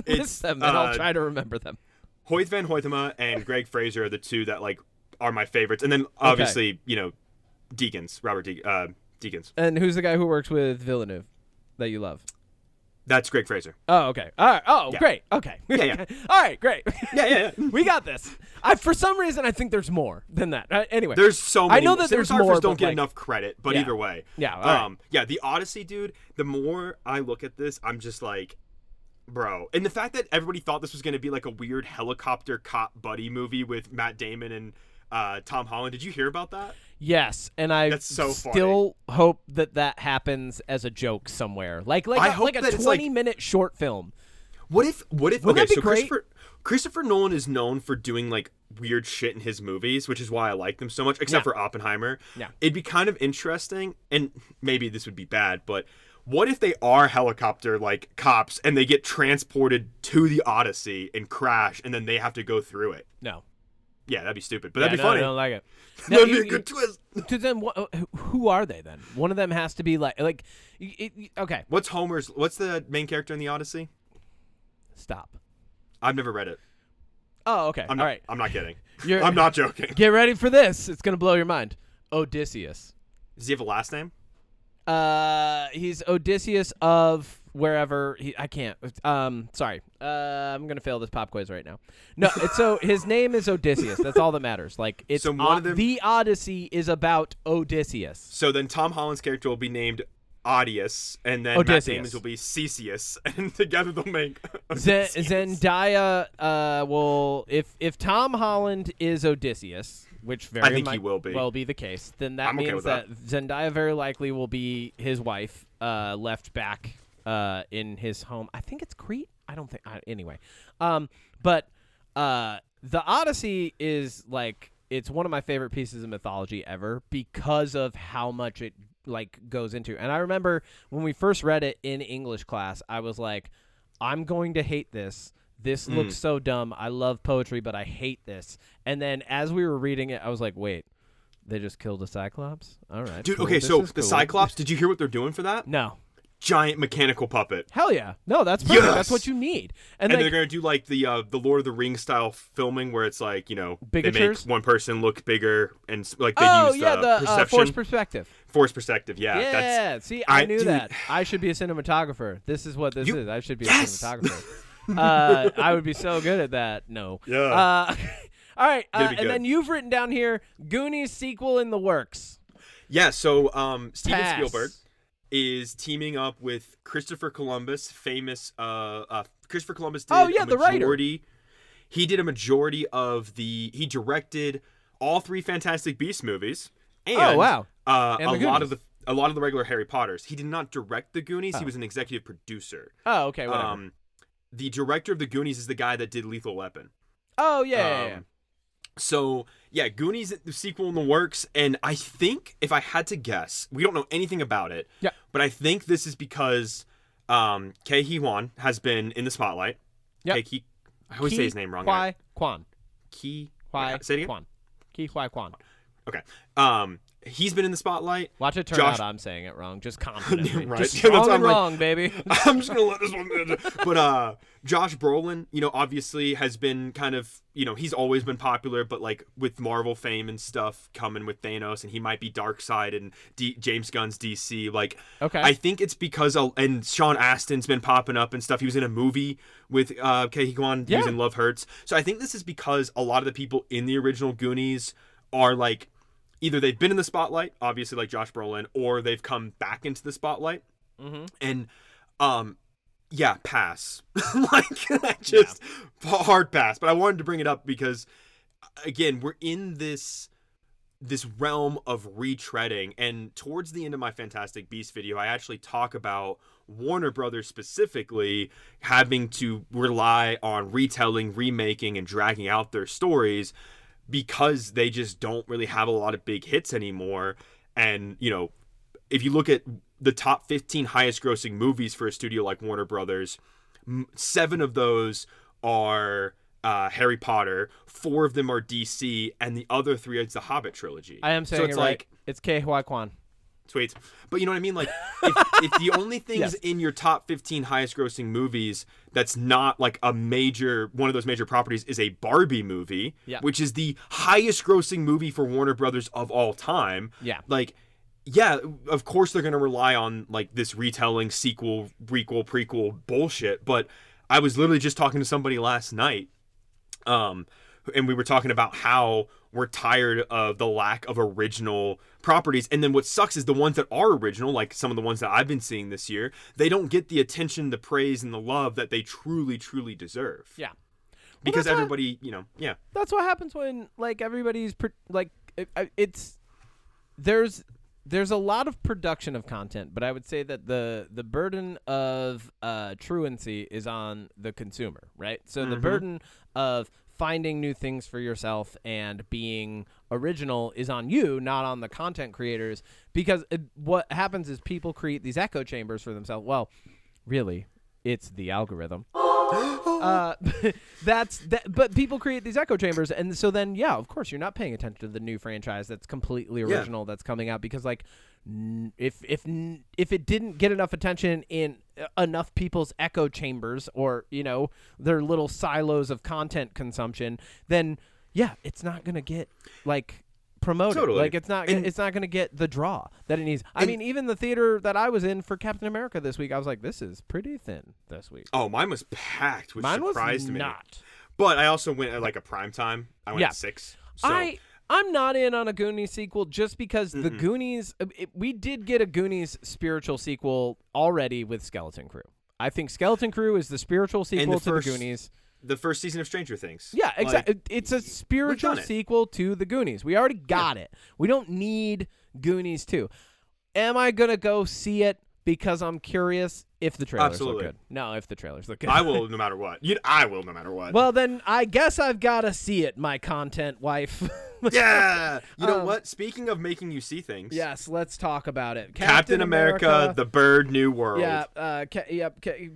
List them, and I'll try to remember them.
Hoyt van Hoytema and Greg Fraser are the two that are my favorites, and then obviously Robert Deakins.
And who's the guy who works with Villeneuve that you love?
That's Greg Fraser.
Oh, okay. All right. Oh,
yeah.
Great. Okay.
Yeah.
All right, great.
Yeah.
We got this. For some reason, I think there's more than that. Anyway.
There's so many.
I know that there's more.
Don't get enough credit, but either way.
Yeah. All right.
The Odyssey, dude, the more I look at this, I'm just bro. And the fact that everybody thought this was going to be a weird helicopter cop buddy movie with Matt Damon and Tom Holland. Did you hear about that?
Yes, and I still hope that happens as a joke somewhere, like a 20-minute short film.
What if?
Wouldn't that be great?
Christopher Nolan is known for doing weird shit in his movies, which is why I like them so much. Except for Oppenheimer.
Yeah,
it'd be kind of interesting, and maybe this would be bad, but what if they are helicopter like cops and they get transported to the Odyssey and crash, and then they have to go through it?
No.
Yeah, that'd be stupid, but that'd be funny.
I don't like it.
That'd be a good twist.
Because then, who are they then? One of them has to be okay.
What's the main character in the Odyssey?
Stop.
I've never read it.
Oh, okay.
All
right.
I'm not kidding. I'm not joking.
Get ready for this. It's gonna blow your mind. Odysseus.
Does he have a last name?
He's Odysseus of wherever I can't. Sorry. I'm gonna fail this pop quiz right now. No, so his name is Odysseus. That's all that matters. Like it's
so one of them,
the Odyssey is about Odysseus.
So then Tom Holland's character will be named Odious, and then
Odysseus.
Matt Damon's will be Theseus, and together they'll make
Zendaya. Well, if Tom Holland is Odysseus, which
I think he will be.
well be the case, then that
I'm okay
means
with
that Zendaya very likely will be his wife, left back in his home. I think it's Crete. I don't think. Anyway, but the Odyssey is it's one of my favorite pieces of mythology ever because of how much it goes into. And I remember when we first read it in English class, I was like, I'm going to hate this. This looks so dumb. I love poetry, but I hate this. And then as we were reading it, I was like, wait, they just killed a Cyclops? All right.
Dude,
cool.
okay,
This
so
is
the
cool.
Cyclops, did you hear what they're doing for that?
No.
Giant mechanical puppet.
Hell yeah. No, that's perfect.
Yes!
That's what you need.
And they're going to do the Lord of the Rings style filming where it's they make one person look bigger and they use
the
perception.
force perspective.
Force perspective, yeah.
Yeah, see, I knew
dude.
that. I should be a cinematographer. This is what this is. I should be
Yes!
a cinematographer. I would be so good at that. No.
Yeah.
All right,
It'd be
and
good.
then you've written down here, Goonies sequel in the works.
Yeah, so Steven
Pass.
Spielberg is teaming up with Christopher Columbus, famous Christopher Columbus did
the writer.
majority. He did a majority of he directed all 3 Fantastic Beasts movies. And,
Oh, wow.
And
the Goonies.
a lot of the regular Harry Potters. He did not direct the Goonies. He was an executive producer.
Oh, okay, whatever.
The director of the Goonies is the guy that did Lethal Weapon.
Oh, yeah.
So, yeah, Goonies, the sequel in the works, and I think, if I had to guess, we don't know anything about it,
Yeah.
but I think this is because Ke Huy Quan has been in the spotlight.
Yep.
I always say his name wrong.
Huy Quan.
Say
Huy
it again?
Quan. Ke Huy Quan.
Okay. He's been in the spotlight.
Watch it turn out I'm saying it wrong. Just confidently.
Right.
Just
Yeah, that's
strong
why
and
I'm like-
wrong, baby.
I'm just gonna let this one. But Josh Brolin, obviously has been kind of, he's always been popular, but with Marvel fame and stuff coming with Thanos, and he might be Darkseid and James Gunn's DC.
Okay.
I think it's because and Sean Astin's been popping up and stuff. He was in a movie with Ke Huy Quan. He was in Love Hurts. So I think this is because a lot of the people in the original Goonies are either they've been in the spotlight, obviously like Josh Brolin, or they've come back into the spotlight. Mm-hmm. And, pass. Hard pass. But I wanted to bring it up because, again, we're in this realm of retreading. And towards the end of my Fantastic Beasts video, I actually talk about Warner Brothers specifically having to rely on retelling, remaking, and dragging out their stories because they just don't really have a lot of big hits anymore. And, if you look at the top 15 highest grossing movies for a studio like Warner Brothers, 7 of those are Harry Potter, 4 of them are DC, and the other 3 is the Hobbit trilogy.
I am saying
so it's
it right. It's Ke Huy Quan.
Sweet. But you know what I mean? If the only things in your top 15 highest grossing movies that's not one of those major properties is a Barbie movie, which is the highest grossing movie for Warner Brothers of all time.
Yeah.
Of course they're going to rely on this retelling, sequel, prequel bullshit. But I was literally just talking to somebody last night, and we were talking about how we're tired of the lack of original properties. And then what sucks is the ones that are original, like some of the ones that I've been seeing this year, they don't get the attention, the praise, and the love that they truly, truly deserve.
Yeah.
Because everybody,
That's what happens when everybody's there's a lot of production of content, but I would say that the burden of truancy is on the consumer, right? So the burden of finding new things for yourself and being original is on you, not on the content creators. Because what happens is people create these echo chambers for themselves. Well, really, it's the algorithm. But people create these echo chambers, and so then, yeah, of course, you're not paying attention to the new franchise that's completely original that's coming out, because like, if it didn't get enough attention in enough people's echo chambers, or their little silos of content consumption, then yeah, it's not gonna get like promoted.
Totally.
Like it's not going to get the draw that it needs. I mean, even the theater that I was in for Captain America this week, I was like, this is pretty thin this week.
Oh, mine was packed, which surprised me.
Not.
But I also went at like a prime time. I went at 6. So.
I'm not in on a Goonies sequel just because the Goonies. We did get a Goonies spiritual sequel already with Skeleton Crew. I think Skeleton Crew is the spiritual sequel to the Goonies.
The first season of Stranger Things.
Yeah, exactly.
Like,
it's a spiritual sequel to the Goonies. We already got it. We don't need Goonies 2. Am I going to go see it because I'm curious if the trailers look good? No, if the trailers look good.
I will no matter what. I will no matter what.
Well, then I guess I've got to see it, my content wife.
Yeah. You know what? Speaking of making you see things.
Yes, let's talk about it.
Captain America, the Bird New World.
Yeah,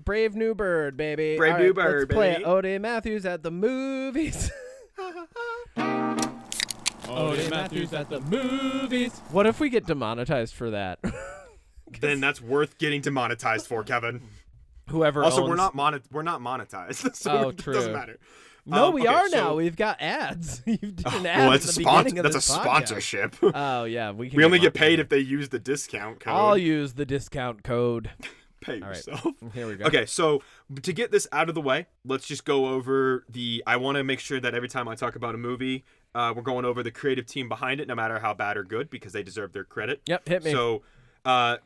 Brave New Bird, baby.
Brave New Bird,
let's play it. Odie Matthews at the movies.
Odie Matthews at the movies.
What if we get demonetized for that?
Then that's worth getting demonetized for, Kevin.
Whoever
also,
owns...
we're not monetized, so it doesn't matter.
No, we are now. We've got ads. You've done ads.
Well,
at the beginning of
that's
this
a
podcast.
sponsorship.
Oh yeah, we
only get paid if they use the discount code.
I'll use the discount code.
Pay yourself.
Right. Here we go.
Okay, so to get this out of the way, let's just go over I want to make sure that every time I talk about a movie, we're going over the creative team behind it, no matter how bad or good, because they deserve their credit.
Yep, hit me.
So,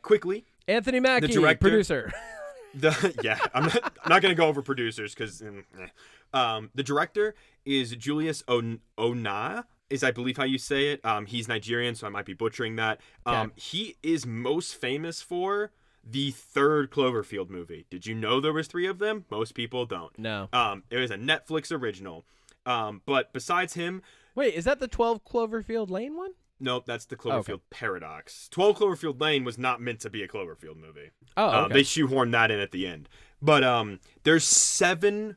quickly,
Anthony Mackie,
the director,
producer.
I'm not going to go over producers because the director is Julius Onah, is I believe how you say it. He's Nigerian, so I might be butchering that. He is most famous for the third Cloverfield movie. Did you know there was 3 of them? Most people don't.
No.
It was a Netflix original. But besides him...
Wait, is that the 12 Cloverfield Lane one?
Nope, that's the Cloverfield Paradox. 12 Cloverfield Lane was not meant to be a Cloverfield movie.
Oh, okay.
They shoehorned that in at the end. But there's 7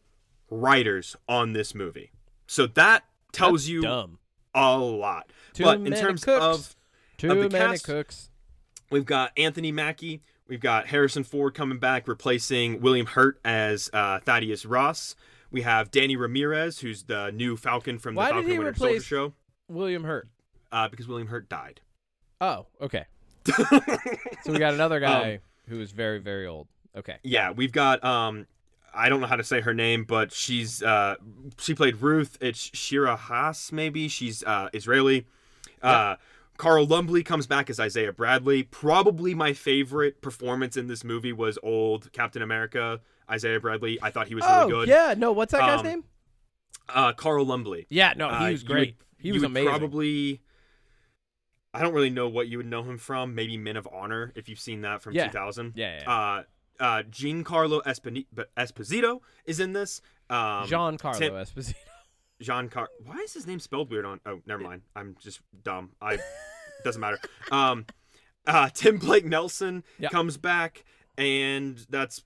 writers on this movie. So that tells you a lot. But in terms of the cast, we've got Anthony Mackie, we've got Harrison Ford coming back, replacing William Hurt as Thaddeus Ross. We have Danny Ramirez, who's the new Falcon from the Falcon and Winter Soldier show.
William Hurt?
Because William Hurt died.
Oh, okay. So we got another guy who is very, very old. Okay.
Yeah, we've got I don't know how to say her name, but she played Ruth. It's Shira Haas, maybe. She's Israeli. Carl Lumbly comes back as Isaiah Bradley. Probably my favorite performance in this movie was old Captain America, Isaiah Bradley. I thought he was really good.
Yeah, no, what's that guy's name?
Carl Lumbly.
Yeah, no, he was great. He was amazing.
Probably, I don't really know what you would know him from. Maybe Men of Honor, if you've seen that from 2000.
Yeah.
Giancarlo Esposito is in this.
Giancarlo Esposito.
Why is his name spelled weird on? Oh, never mind. I'm just dumb. Doesn't matter. Tim Blake Nelson comes back, and that's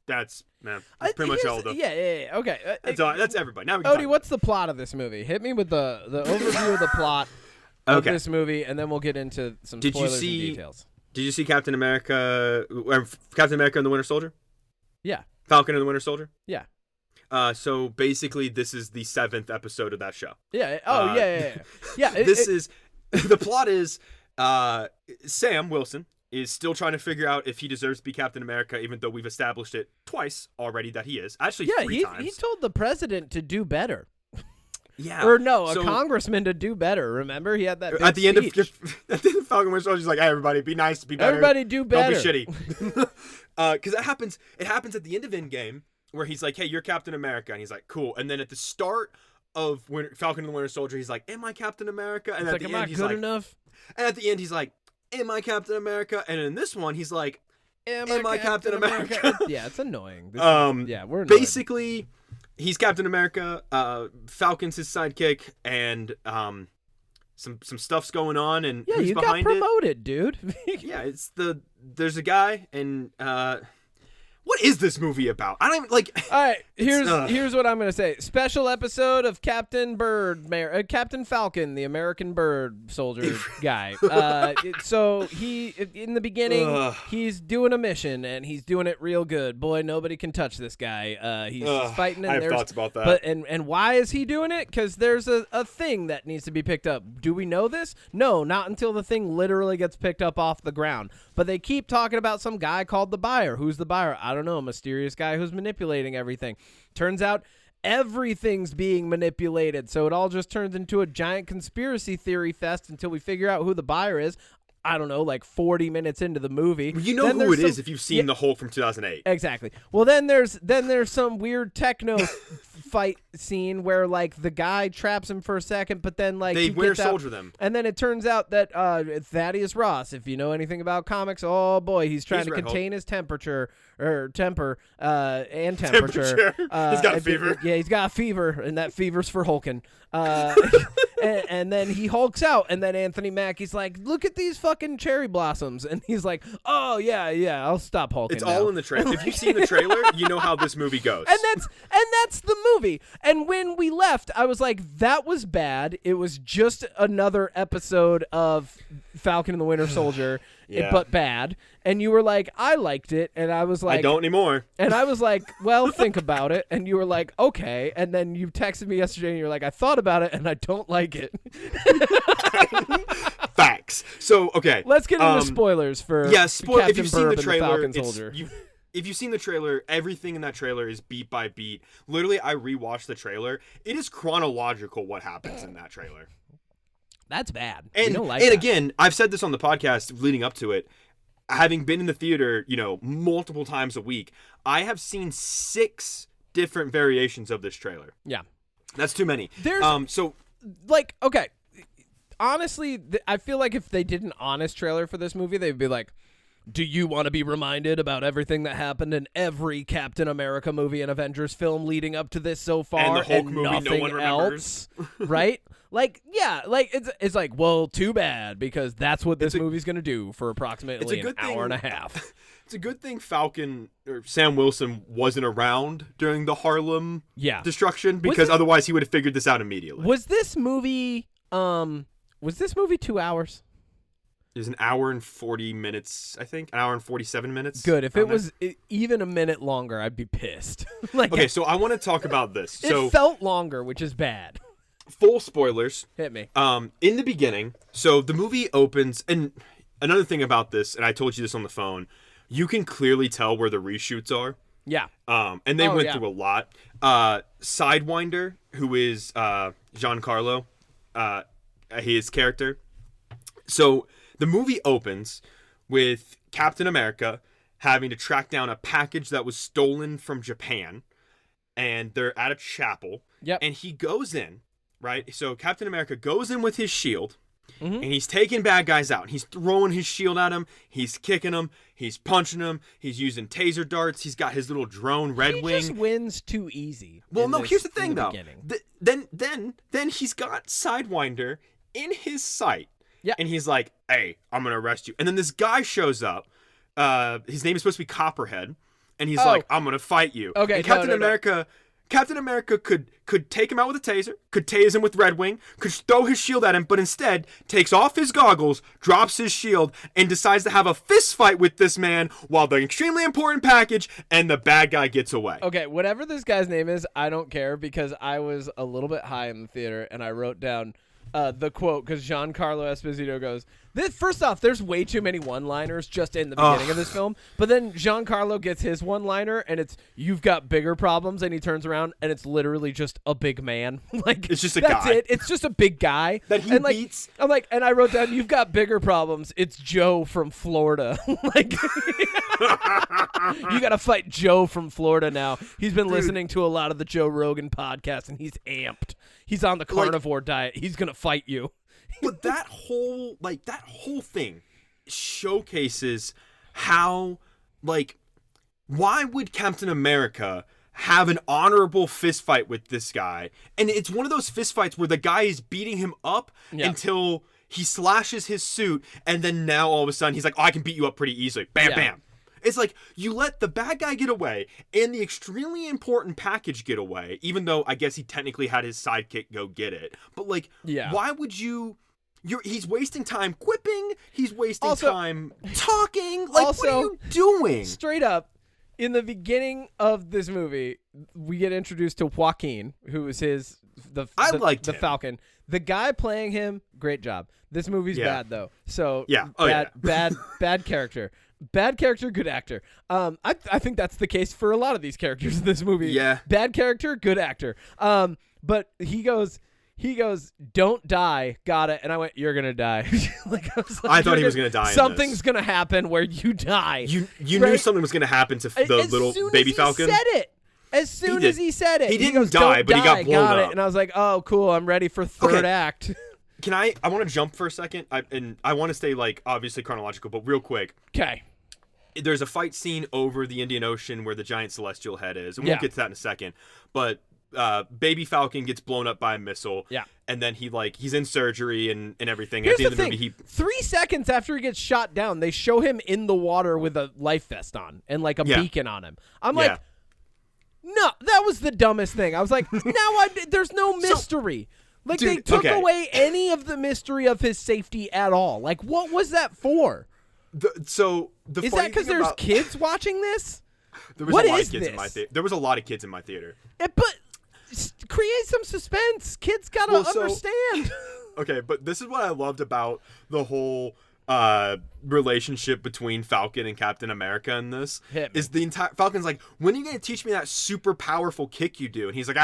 pretty much all the.
Yeah. Okay.
That's everybody. Now we can
Odie, what's the plot of this movie? Hit me with the overview of the plot of this movie, and then we'll get into some spoilers and details.
Did you see Captain America and the Winter Soldier?
Yeah.
Falcon and the Winter Soldier?
Yeah.
So basically, this is the 7th episode of that show.
Yeah. Oh, yeah.
The plot is Sam Wilson is still trying to figure out if he deserves to be Captain America, even though we've established it twice already that he is. Actually, 3 times.
He told the president to do better.
Yeah.
Or no, a congressman to do better. Remember, he had that big
at the end
speech.
of Falcon Winter Soldier. He's like, "Hey, everybody, be nice, be better.
Everybody do better.
Don't be shitty." Because it happens at the end of Endgame where he's like, "Hey, you're Captain America," and he's like, "Cool." And then at the start of Falcon and the Winter Soldier, he's like, "Am I Captain America?" And
it's
at the
am
end,
I
he's
good
like,
enough?
And at the end, he's like, "Am I Captain America?" And in this one, he's like, Am I Captain America?
Yeah, it's annoying.
We're basically he's Captain America. Falcon's his sidekick, and some stuff's going on, and
Yeah,
who's
you got
behind
promoted, dude.
Yeah, there's a guy, and what is this movie about? I don't even like.
All right, here's what I'm gonna say. Special episode of Captain Captain Falcon, the American bird soldier guy. So he, in the beginning, he's doing a mission and he's doing it real good. Boy, nobody can touch this guy. He's fighting. And
I have thoughts about that.
But and why is he doing it? Because there's a thing that needs to be picked up. Do we know this? No, not until the thing literally gets picked up off the ground. But they keep talking about some guy called the buyer. Who's the buyer? I don't know. A mysterious guy who's manipulating everything. Turns out everything's being manipulated. So it all just turns into a giant conspiracy theory fest until we figure out who the buyer is. I don't know, like 40 minutes into the movie.
You know who it is if you've seen the Hulk from 2008.
Exactly. Well, then there's some weird techno fight scene where like the guy traps him for a second, but then like
they
he
Winter
gets out,
Soldier them,
and then it turns out that Thaddeus Ross, if you know anything about comics, oh boy, he's trying to contain his temper. He's got
a fever.
Yeah, he's got a fever, and that fever's for hulking. And then he hulks out, and then Anthony Mackie's like, "Look at these fucking cherry blossoms," and he's like, "Oh yeah, I'll stop hulking."
It's
now.
all in the trailer. If you've seen the trailer, you know how this movie goes.
And that's the movie. And when we left, I was like, that was bad. It was just another episode of Falcon and the Winter Soldier, but bad. And you were like, I liked it. And I was like,
I don't anymore.
And I was like, well, think about it. And you were like, okay. And then you texted me yesterday and you're like, I thought about it and I don't like it.
Facts. So, okay.
Let's get into spoilers for Captain
if you've seen
Burb
the trailer,
and the Falcon Soldier.
If you've seen the trailer, everything in that trailer is beat by beat. Literally, I rewatched the trailer. It is chronological what happens in that trailer.
That's bad.
And again, I've said this on the podcast leading up to it. Having been in the theater, multiple times a week, I have seen 6 different variations of this trailer.
Yeah.
That's too many.
There's okay. Honestly, I feel like if they did an honest trailer for this movie, they'd be like, do you want to be reminded about everything that happened in every Captain America movie and Avengers film leading up to this so far,
and the Hulk movie
nothing
no one remembers,
right? It's like, well, too bad, because that's what this movie's going to do for approximately an hour and a half.
It's a good thing Falcon or Sam Wilson wasn't around during the Harlem destruction, because otherwise he would have figured this out immediately.
Was this movie 2 hours?
It was an hour and 40 minutes, I think. An hour and 47 minutes.
Good. If it was even a minute longer, I'd be pissed.
Okay, so I want to talk about this.
It felt longer, which is bad.
Full spoilers.
Hit me.
In the beginning, so the movie opens, and another thing about this, and I told you this on the phone, you can clearly tell where the reshoots are.
Yeah.
And they went through a lot. Sidewinder, who is Giancarlo, his character. So the movie opens with Captain America having to track down a package that was stolen from Japan, and they're at a chapel.
Yep.
And he goes in, right? So Captain America goes in with his shield, and he's taking bad guys out. He's throwing his shield at them. He's kicking them. He's punching them. He's using taser darts. He's got his little drone Red Wing.
He just wins too easy.
Well, no, here's the thing, though. Then he's got Sidewinder in his sight.
Yeah.
And he's like, hey, I'm going to arrest you. And then this guy shows up. His name is supposed to be Copperhead. And he's like, I'm going to fight you.
Okay,
and Captain America could take him out with a taser, could tase him with Red Wing, could throw his shield at him, but instead takes off his goggles, drops his shield, and decides to have a fist fight with this man while the extremely important package and the bad guy gets away.
Okay, whatever this guy's name is, I don't care, because I was a little bit high in the theater, and I wrote down the quote, because Giancarlo Esposito goes, first off, there's way too many one-liners just in the beginning of this film, but then Giancarlo gets his one-liner, and it's, you've got bigger problems, and he turns around, and it's literally just a big man.
It's just a
that's
guy.
it. It's just a big guy.
That he beats.
I'm like, and I wrote down, you've got bigger problems. It's Joe from Florida. Like, you got to fight Joe from Florida now. He's been listening to a lot of the Joe Rogan podcast, and he's amped. He's on the carnivore diet. He's going to fight you.
But that whole thing showcases how, why would Captain America have an honorable fist fight with this guy. And it's one of those fist fights where the guy is beating him up until he slashes his suit, and then now all of a sudden he's like, oh, I can beat you up pretty easily. Bam, bam. It's like, you let the bad guy get away and the extremely important package get away, even though I guess he technically had his sidekick go get it. But, like, why would you... he's wasting time quipping. He's wasting time talking. Like, what are you doing?
Straight up, in the beginning of this movie, we get introduced to Joaquin, who is the Falcon. The guy playing him, great job. This movie's bad though. So bad character. Bad character, good actor. I think that's the case for a lot of these characters in this movie.
Yeah.
Bad character, good actor. But he goes, don't die, got it. And I went, you're gonna die.
I thought he was gonna die.
Something's gonna happen where you die.
You knew something was gonna happen to the little baby Falcon.
As soon as he said it,
he didn't die, but he got blown up.
And I was like, oh, cool, I'm ready for third act.
Can I want to jump for a second? I want to stay, like, obviously chronological, but real quick.
Okay.
There's a fight scene over the Indian Ocean where the giant celestial head is, and we'll get to that in a second. But baby Falcon gets blown up by a missile.
Yeah.
And then he's in surgery and everything.
Here's
At the end
the
of the
thing.
movie,
3 seconds after he gets shot down, they show him in the water with a life vest on and, like, a beacon on him. I'm like, no, that was the dumbest thing. I was like, there's no mystery. Like, dude, they took away any of the mystery of his safety at all. Like, what was that for?
Is that
because there's kids watching this?
There was a lot of kids in my theater. There was a lot of kids in my theater.
But create some suspense. Kids gotta understand.
Okay, but this is what I loved about the whole relationship between Falcon and Captain America in this. Is the entire Falcon's like, when are you gonna teach me that super powerful kick you do? And he's like,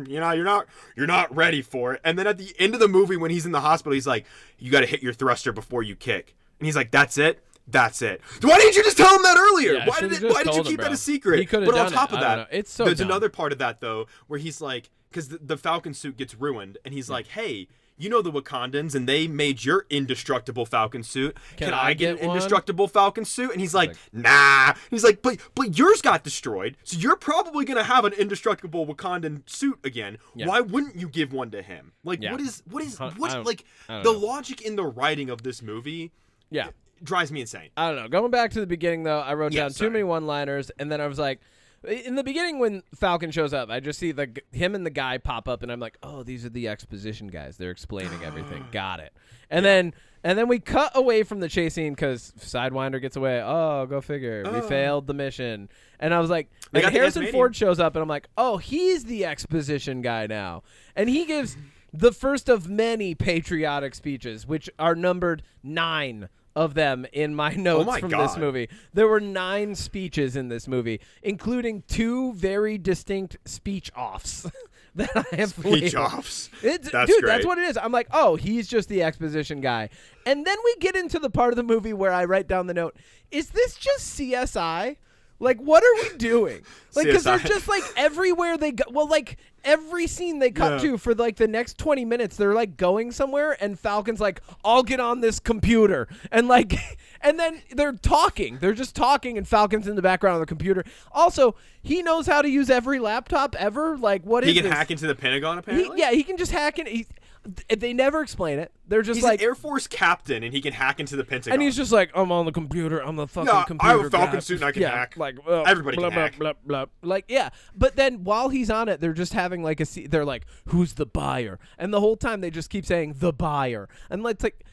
you're not ready for it. And then at the end of the movie, when he's in the hospital, he's like, you got to hit your thruster before you kick. And he's like, that's it. Why didn't you just tell him that earlier?
Yeah,
why did you keep that a secret?
He could have done
on top of that,
it's so
there's
dumb.
another part of that though, where he's like, because the Falcon suit gets ruined, and he's like, hey, you know the Wakandans, and they made your indestructible Falcon suit. Can I get an indestructible Falcon suit? And he's like, nah. He's like, but yours got destroyed, so you're probably gonna have an indestructible Wakandan suit again. Yeah. Why wouldn't you give one to him? Like, what is like the logic in the writing of this movie?
Yeah.
Drives me insane.
I don't know. Going back to the beginning, though, I wrote down too many one-liners, and then I was like, in the beginning when Falcon shows up, I just see him and the guy pop up, and I'm like, oh, these are the exposition guys. They're explaining everything. Got it. And then we cut away from the chase scene because Sidewinder gets away. Oh, go figure. We failed the mission. And I was like, and Harrison Ford shows up, and I'm like, oh, he's the exposition guy now. And he gives the first of many patriotic speeches, which are numbered 9 of them in my notes from this movie. There were 9 speeches in this movie, including 2 very distinct speech offs that I have
speech offs.
Dude, that's what it is. I'm like, oh, he's just the exposition guy. And then we get into the part of the movie where I write down the note, is this just CSI? Like, what are we doing? Like, because they're just, like, everywhere they go. Well, like, every scene they cut to for, like, the next 20 minutes, they're, like, going somewhere, and Falcon's like, I'll get on this computer. And, like, and then they're talking. They're just talking, and Falcon's in the background on the computer. Also, he knows how to use every laptop ever. Like, what is this?
He can hack into the Pentagon, apparently?
He can just hack in. They never explain it. They're just
he's
like
an Air Force captain, and he can hack into the Pentagon.
And he's just like, I'm on the computer. I'm the fucking computer.
I have a Falcon
guy.
suit, and I can hack.
Like
everybody
blah,
can hack.
Blah, blah, blah. Like, yeah. But then while he's on it, they're just having like they're like, who's the buyer? And the whole time they just keep saying the buyer. And it's like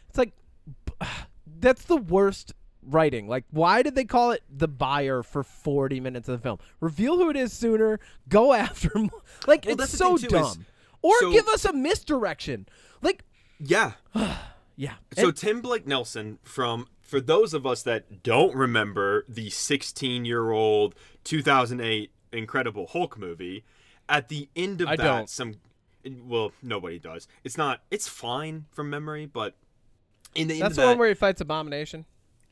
that's the worst writing. Like, why did they call it the buyer for 40 minutes of the film? Reveal who it is sooner. Go after him. Like, it's so dumb. Or give us a misdirection. Like.
Yeah.
Yeah.
So Tim Blake Nelson, for those of us that don't remember the 16-year-old 2008 Incredible Hulk movie, at the end of nobody does. It's fine from memory, but in the end
that's the one where he fights Abomination?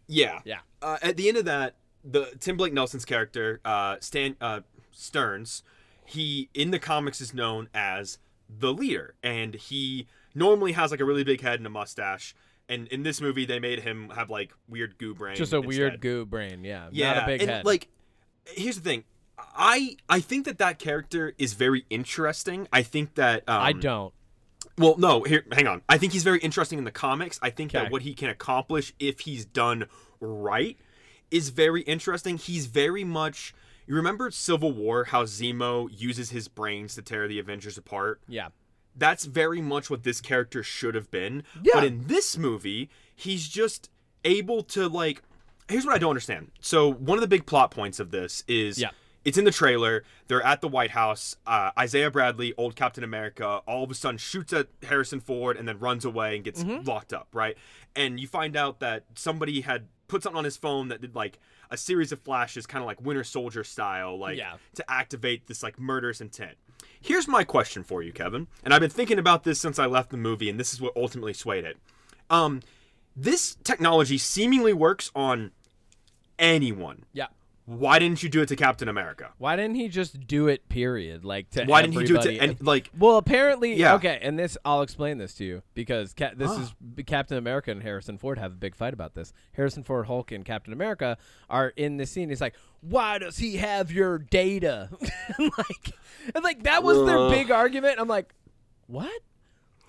Yeah.
Yeah.
At the end of that, the Tim Blake Nelson's character, Stearns, he in the comics is known as the leader, and he normally has like a really big head and a mustache, and in this movie they made him have like weird goo brain.
Just a weird goo brain, yeah.
Not
a big
and
head.
Like, here's the thing, I think that character is very interesting. I think that
I don't.
Well, no, here, hang on. I think he's very interesting in the comics. I think
Okay.
that what he can accomplish if he's done right is very interesting. He's very much... You remember Civil War, how Zemo uses his brains to tear the Avengers apart?
Yeah.
That's very much what this character should have been.
Yeah.
But in this movie, he's just able to, like... Here's what I don't understand. So, one of the big plot points of this is...
Yeah.
It's in the trailer. They're at the White House. Isaiah Bradley, old Captain America, all of a sudden shoots at Harrison Ford and then runs away and gets locked up, right? And you find out that somebody had put something on his phone that did like a series of flashes, kind of like Winter Soldier style, like to activate this like murderous intent. Here's my question for you, Kevin. And I've been thinking about this since I left the movie, and this is what ultimately swayed it. This technology seemingly works on anyone.
Yeah.
Why didn't you do it to Captain America?
Why didn't he just do it, period? Like, to
Why didn't he do it to...
everybody?
And, like,
Well, apparently...
Yeah.
Okay, and this... I'll explain this to you, because this is... Captain America and Harrison Ford have a big fight about this. Harrison Ford, Hulk, and Captain America are in this scene. He's like, why does he have your data? and that was their big argument. I'm like, what?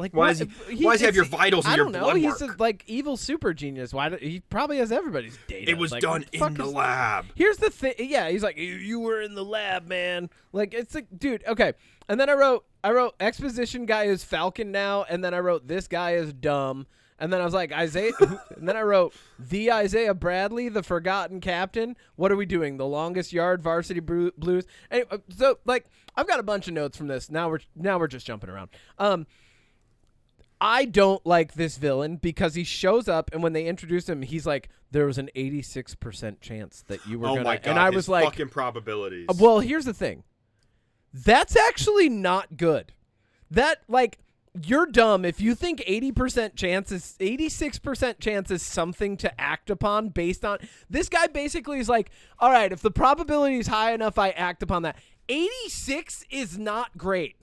Like,
why does he have your vitals and your blood
I don't know. He's
work?
a evil super genius. He probably has everybody's data.
It was done in the lab.
Here's the thing. Yeah, he's like, you were in the lab, man. Like, it's like, dude, okay. And then I wrote exposition guy is Falcon now, and then I wrote this guy is dumb. And then I was like, Isaiah, and then I wrote the Isaiah Bradley, the forgotten captain. What are we doing? The longest yard, varsity blues. Anyway, so like, I've got a bunch of notes from this. Now we're just jumping around. I don't like this villain because he shows up, and when they introduce him, he's like, there was an 86% chance that you were
oh
gonna.
My God,
and I was like,
fucking probabilities.
Well, here's the thing. That's actually not good. That, like, you're dumb if you think 86% chance is something to act upon based on. This guy basically is like, all right, if the probability is high enough, I act upon that. 86 is not great.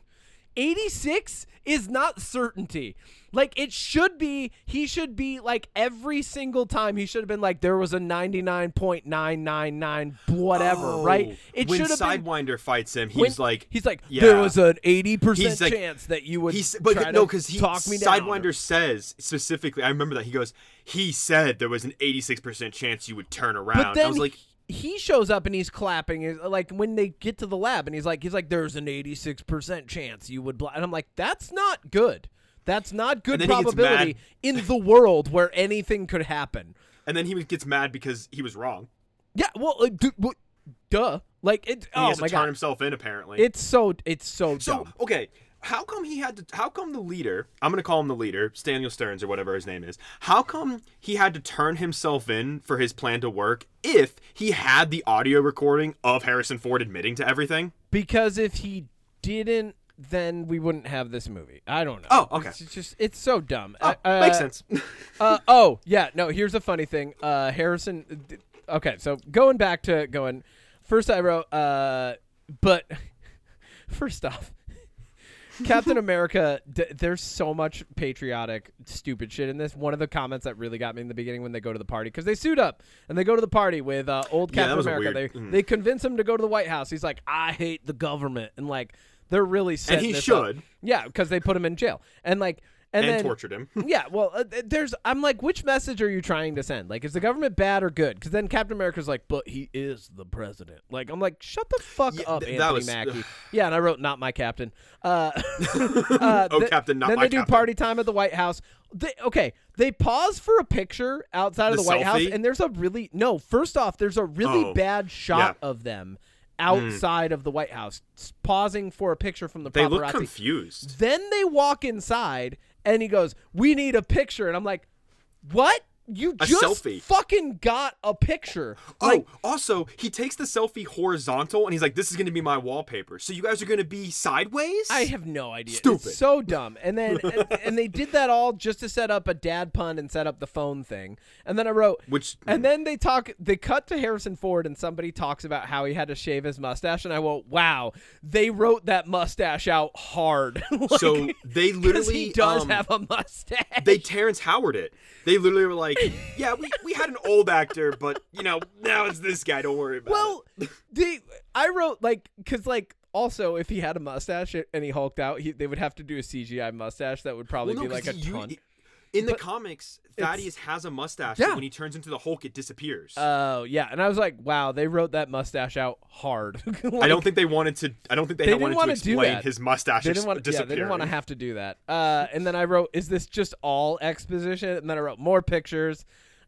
86 is not certainty. Like, it should be, he should be like every single time he should have been like, there was a 99.999 whatever, right? It
when
should have been.
Sidewinder fights him, he's like,
there was an 80% chance that you would try to talk me down.
Sidewinder says specifically, I remember that he said there was an 86% chance you would turn around.
But then
I was like,
he shows up and he's clapping, like when they get to the lab, and he's like, there's an 86% chance you would, and I'm like, that's not good. That's not good probability in the world where anything could happen.
And then he gets mad because he was wrong.
Yeah, well, duh. Like, it.
He has to turn himself in, apparently.
It's so dumb.
Okay, how come the leader, I'm going to call him the leader, Daniel Stearns or whatever his name is, how come he had to turn himself in for his plan to work if he had the audio recording of Harrison Ford admitting to everything?
Because if he didn't, then we wouldn't have this movie. I don't know.
Oh, okay.
It's so dumb.
Makes sense.
Oh, yeah. No, here's a funny thing. Harrison. Okay, so going. First, I wrote. But first off, Captain America. There's so much patriotic, stupid shit in this. One of the comments that really got me in the beginning when they go to the party, because they suit up and they go to the party with old Captain America. They convince him to go to the White House. He's like, I hate the government, and like. They're really setting this up. Yeah, because they put him in jail. And like and then
tortured him.
Yeah, well, I'm like, which message are you trying to send? Like, is the government bad or good? Because then Captain America's like, but he is the president. Like, I'm like, shut the fuck up, Anthony Mackie. Yeah, and I wrote, not my captain.
Captain, not
then
my
they do
captain.
party time at the White House. They pause for a picture outside of the White House, and there's a really first off, there's a really bad shot of them outside of the White House, pausing for a picture from the paparazzi.
They look confused.
Then they walk inside, and he goes, we need a picture. And I'm like, what? You just fucking got a picture.
Also, he takes the selfie horizontal, and he's like, this is going to be my wallpaper. So you guys are going to be sideways?
I have no idea.
Stupid.
It's so dumb. And then and they did that all just to set up a dad pun and set up the phone thing. And then I wrote, and then they cut to Harrison Ford, and somebody talks about how he had to shave his mustache. And I went, wow, they wrote that mustache out hard.
So they literally,
he does have a mustache.
They Terrence Howard it. They literally were like, like, yeah, we had an old actor, but now it's this guy. Don't worry about it.
I wrote because also if he had a mustache and he hulked out, they would have to do a CGI mustache that would probably be like a ton.
In the comics, Thaddeus has a mustache.
Yeah.
But when he turns into the Hulk, it disappears.
Oh yeah, and I was like, wow, they wrote that mustache out hard.
I don't think they wanted to. I don't think they wanted to explain his mustache disappearing.
They didn't want to have to do that. And then I wrote, is this just all exposition? And then I wrote more pictures.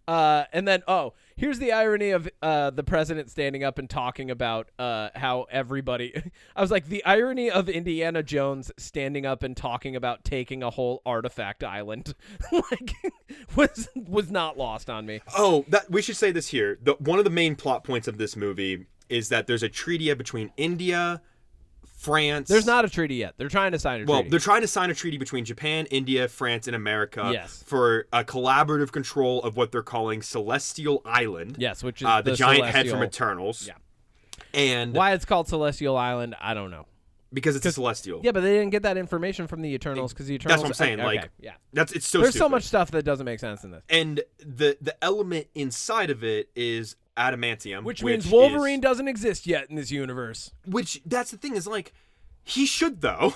And then, here's the irony of the president standing up and talking about how everybody. I was like, the irony of Indiana Jones standing up and talking about taking a whole artifact island, was not lost on me.
Oh, we should say this here. One of the main plot points of this movie is that there's a treaty between India, France.
There's not a treaty yet. They're trying to sign a treaty.
Well, they're trying to sign a treaty between Japan, India, France, and America.
Yes.
For a collaborative control of what they're calling Celestial Island.
Yes, which is
the giant head from Eternals.
Yeah.
And
why it's called Celestial Island, I don't know.
Because it's a celestial.
Yeah, but they didn't get that information from the Eternals because the Eternals.
That's what I'm saying.
Okay, yeah.
It's so
There's
stupid.
so much stuff that doesn't make sense in this.
And the element inside of it is adamantium,
which means Wolverine doesn't exist yet in this universe.
Which that's the thing is he should though,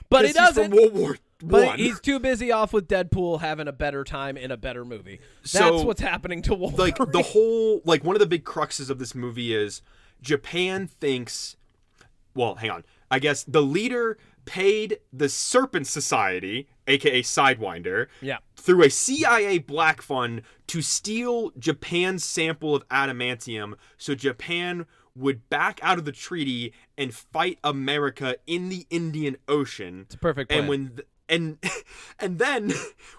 but he doesn't.
He's from World War
But
I.
he's too busy off with Deadpool having a better time in a better movie. That's
So,
what's happening to Wolverine.
the whole one of the big cruxes of this movie is Japan thinks. Well, hang on. I guess the leader paid the Serpent Society, aka Sidewinder, through a CIA black fund to steal Japan's sample of adamantium so Japan would back out of the treaty and fight America in the Indian Ocean.
It's a perfect plan.
And then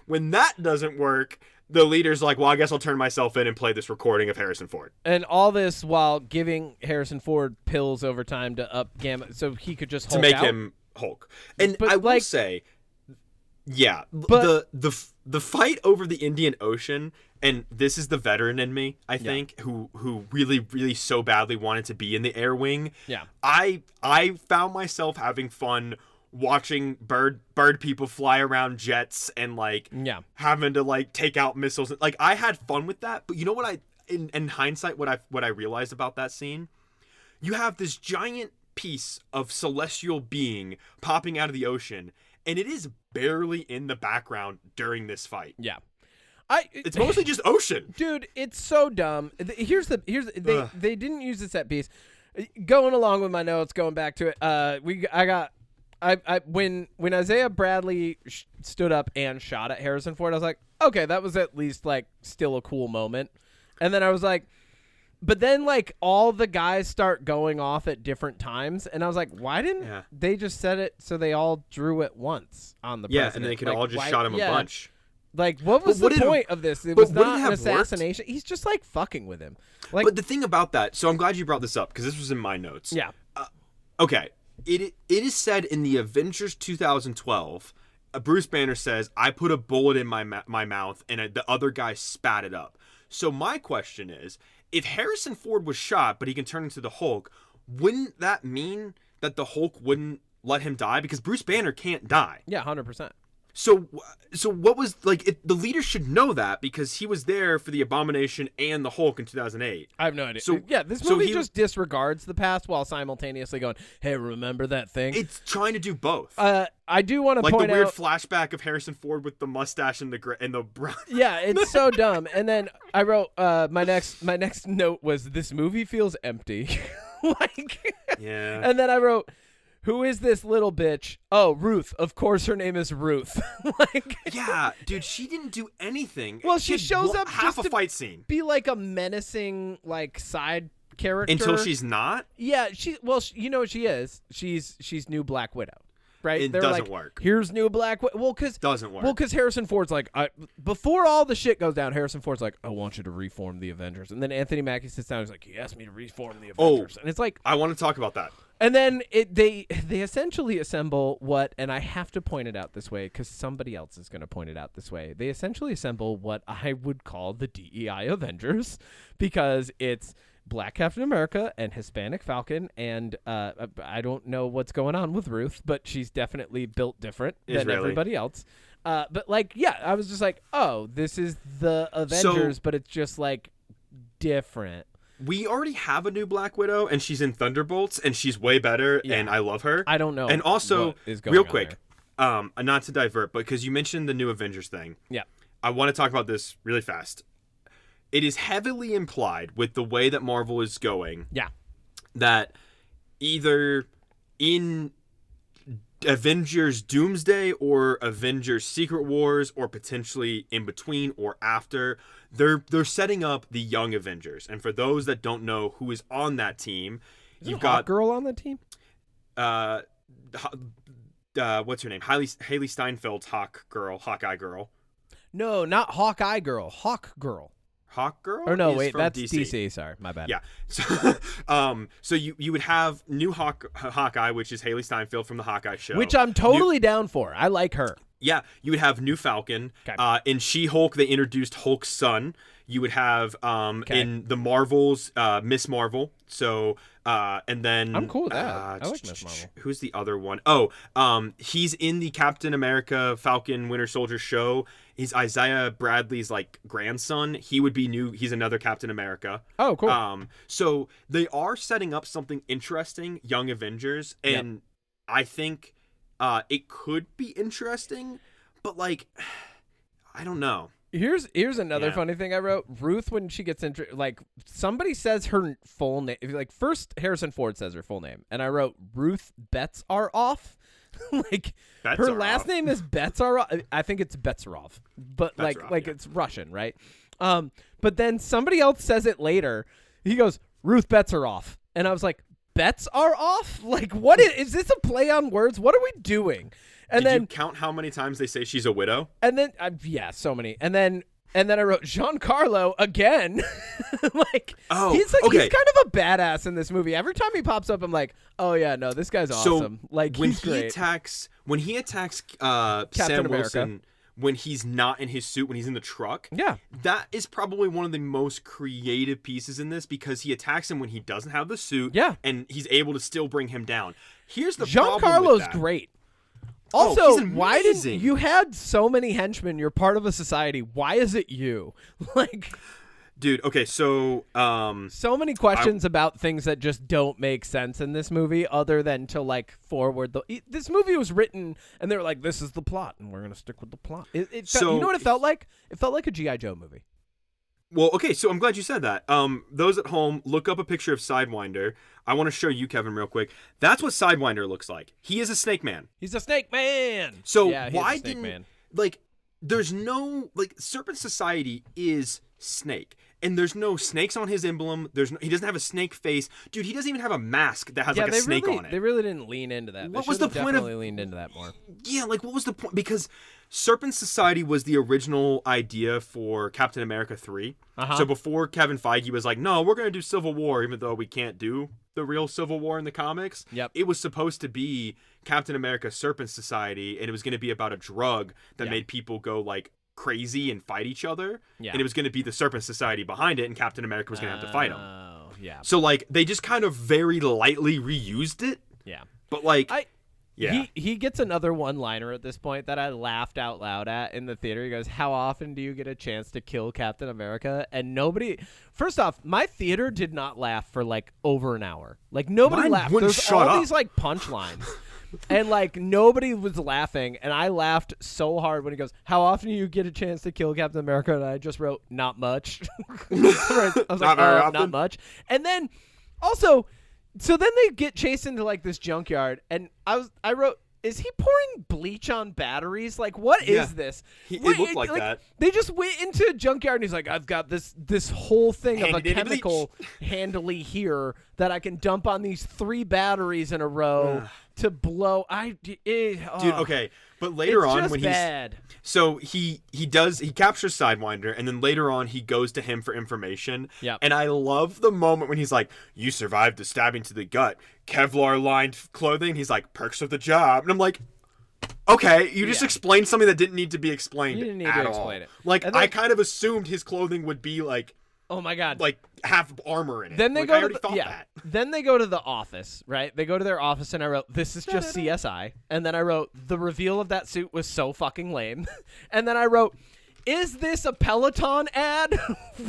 when that doesn't work, the leader's like, well, I guess I'll turn myself in and play this recording of Harrison Ford.
And all this while giving Harrison Ford pills over time to up gamma, so he could just Hulk
to make
out.
him Hulk. And
But
I will say, yeah,
but
the fight over the Indian Ocean, and this is the veteran in me, I think, who really, really so badly wanted to be in the air wing.
Yeah.
I found myself having fun watching bird people fly around jets and having to take out missiles. I had fun with that, but you know what in hindsight what I realized about that scene? You have this giant piece of celestial being popping out of the ocean, and it is barely in the background during this fight.
Yeah.
It's mostly just ocean.
Dude, it's so dumb. They didn't use the set piece. Going along with my notes, going back to it, when Isaiah Bradley stood up and shot at Harrison Ford, I was like, okay, that was at least still a cool moment. And then I was like, but then all the guys start going off at different times, and I was like, why didn't they just set it so they all drew it once on the president?
And they could all just shot him a bunch.
What was the point of this? It was not an assassination. He's just fucking with him.
But the thing about that, so I'm glad you brought this up because this was in my notes.
Yeah.
Okay. It is said in the Avengers 2012, Bruce Banner says, I put a bullet in my mouth and the other guy spat it up. So my question is, if Harrison Ford was shot but he can turn into the Hulk, wouldn't that mean that the Hulk wouldn't let him die? Because Bruce Banner can't die.
Yeah, 100%.
So what was the leader should know that because he was there for the Abomination and the Hulk in 2008.
I have no idea.
So
yeah, this movie just disregards the past while simultaneously going, "Hey, remember that thing?"
It's trying to do both.
I do want to point out
the weird flashback of Harrison Ford with the mustache and the brown.
Yeah, it's so dumb. And then I wrote my next note was this movie feels empty.
Yeah.
And then I wrote, who is this little bitch? Oh, Ruth. Of course her name is Ruth.
Yeah, dude, she didn't do anything.
Well, she shows up
half
just
a fight scene.
Be a menacing side character.
Until she's not?
Yeah, you know what she is. She's new Black Widow. Right?
It
They're
doesn't work.
Here's new Black Widow. Well,
doesn't work.
Well, because Harrison Ford's before all the shit goes down, Harrison Ford's I want you to reform the Avengers. And then Anthony Mackie sits down and he's he asked me to reform the Avengers. And it's
I want to talk about that.
And then they essentially assemble and I have to point it out this way because somebody else is going to point it out this way. They essentially assemble what I would call the DEI Avengers because it's Black Captain America and Hispanic Falcon, and I don't know what's going on with Ruth, but she's definitely built different than everybody else. But like, yeah, I was just like, oh, this is the Avengers, but it's just like different.
We already have a new Black Widow, and she's in Thunderbolts, and she's way better, and I love her.
I don't know.
And also,
what is going
real
on
quick, not to divert, but because you mentioned the new Avengers thing,
yeah,
I want to talk about this really fast. It is heavily implied with the way that Marvel is going, that either in Avengers Doomsday or Avengers Secret Wars, or potentially in between or after, they're setting up the Young Avengers. And for those that don't know who is on that team, you've got
Hawk Girl on the team.
What's her name? Haley Steinfeld's Hawkeye girl.
No, not Hawkeye Girl. Hawk Girl.
Hawk Girl?
Or no,
is
wait,
from
that's DC. Sorry, my bad.
Yeah. So you would have new Hawkeye, which is Haley Steinfeld from the Hawkeye show.
Which I'm totally down for. I like her.
Yeah, you would have new Falcon.
Okay.
In She-Hulk, they introduced Hulk's son. You would have in the Marvels, Miss Marvel. So and then
I'm cool with that. I like Miss Marvel.
Who's the other one? Oh, he's in the Captain America Falcon Winter Soldier show. He's Isaiah Bradley's like grandson. He would be new. He's another Captain America.
Oh, cool.
So they are setting up something interesting, Young Avengers, and I think it could be interesting, but like I don't know.
Here's another funny thing I wrote. Ruth, when she gets like somebody says her full name, like first Harrison Ford says her full name, and I wrote Ruth Bets are off. Like her last name is Betsarov. I think it's Betsarov, but like it's Russian, right? But then somebody else says it later. He goes Ruth Betsarov, and I was like, bets are off? Like what is this a play on words? What are we doing? And
Did
then
you count how many times they say she's a widow?
And then so many. And then I wrote Giancarlo again. Like he's kind of a badass in this movie. Every time he pops up, I'm like, oh yeah, no, this guy's awesome. Like
when
he's great.
When he attacks Sam
America.
Wilson, when he's not in his suit, when he's in the truck, that is probably one of the most creative pieces in this, because he attacks him when he doesn't have the suit, and he's able to still bring him down. Here's the problem with that.
Giancarlo's great. Also, why
amazing.
didn't you had so many henchmen? You're part of a society. Why is it you? Like,
dude. Okay, so
so many questions about things that just don't make sense in this movie, other than to like forward the. This movie was written, and they were like, "This is the plot, and we're gonna stick with the plot." You know what it felt like? It felt like a G.I. Joe movie.
Well, okay, so I'm glad you said that. Those at home, look up a picture of Sidewinder. I want to show you, Kevin, real quick. That's what Sidewinder looks like. He is a snake man.
He's a snake man.
So why didn't there's no Serpent Society is snake, and there's no snakes on his emblem. He doesn't have a snake face, dude. He doesn't even have a mask that has like a snake on it.
They really didn't lean into that.
What was the point of?
Leaned into that more.
Yeah, like what was the point? Because Serpent Society was the original idea for Captain America 3. So before Kevin Feige was like, no, we're going to do Civil War, even though we can't do the real Civil War in the comics. It was supposed to be Captain America Serpent Society, and it was going to be about a drug that made people go like crazy and fight each other. And it was going to be the Serpent Society behind it, and Captain America was going to have to fight them. So like they just kind of very lightly reused it. But like...
He gets another one-liner at this point that I laughed out loud at in the theater. He goes, how often do you get a chance to kill Captain America? And nobody... First off, my theater did not laugh for, like, over an hour. Like, nobody laughed. There's all these, like, punchlines. And, like, nobody was laughing. And I laughed so hard when he goes, how often do you get a chance to kill Captain America? And I just wrote, not much. I was like, not much. And then, also... So then they get chased into like this junkyard, and I wrote, is he pouring bleach on batteries? Like, what is this?
It looked like that.
They just went into a junkyard, and he's like, I've got this whole thing of a chemical handily here that I can dump on these 3 batteries in a row to blow.
Dude, okay. But later on, when
bad.
So he captures Sidewinder, and then later on he goes to him for information. And I love the moment when he's like, you survived the stabbing to the gut, Kevlar lined clothing. He's like, perks of the job. And I'm like, okay, you just explained something that didn't need to be explained.
You didn't need to explain it.
Like, I kind of assumed his clothing would be like
Oh my god.
like have armor in it.
Then they
like,
go
I
to
already
the,
thought
yeah.
that.
Then they go to the office, right? They go to their office, and I wrote, "This is just CSI." And then I wrote, "The reveal of that suit was so fucking lame." And then I wrote, "Is this a Peloton ad?"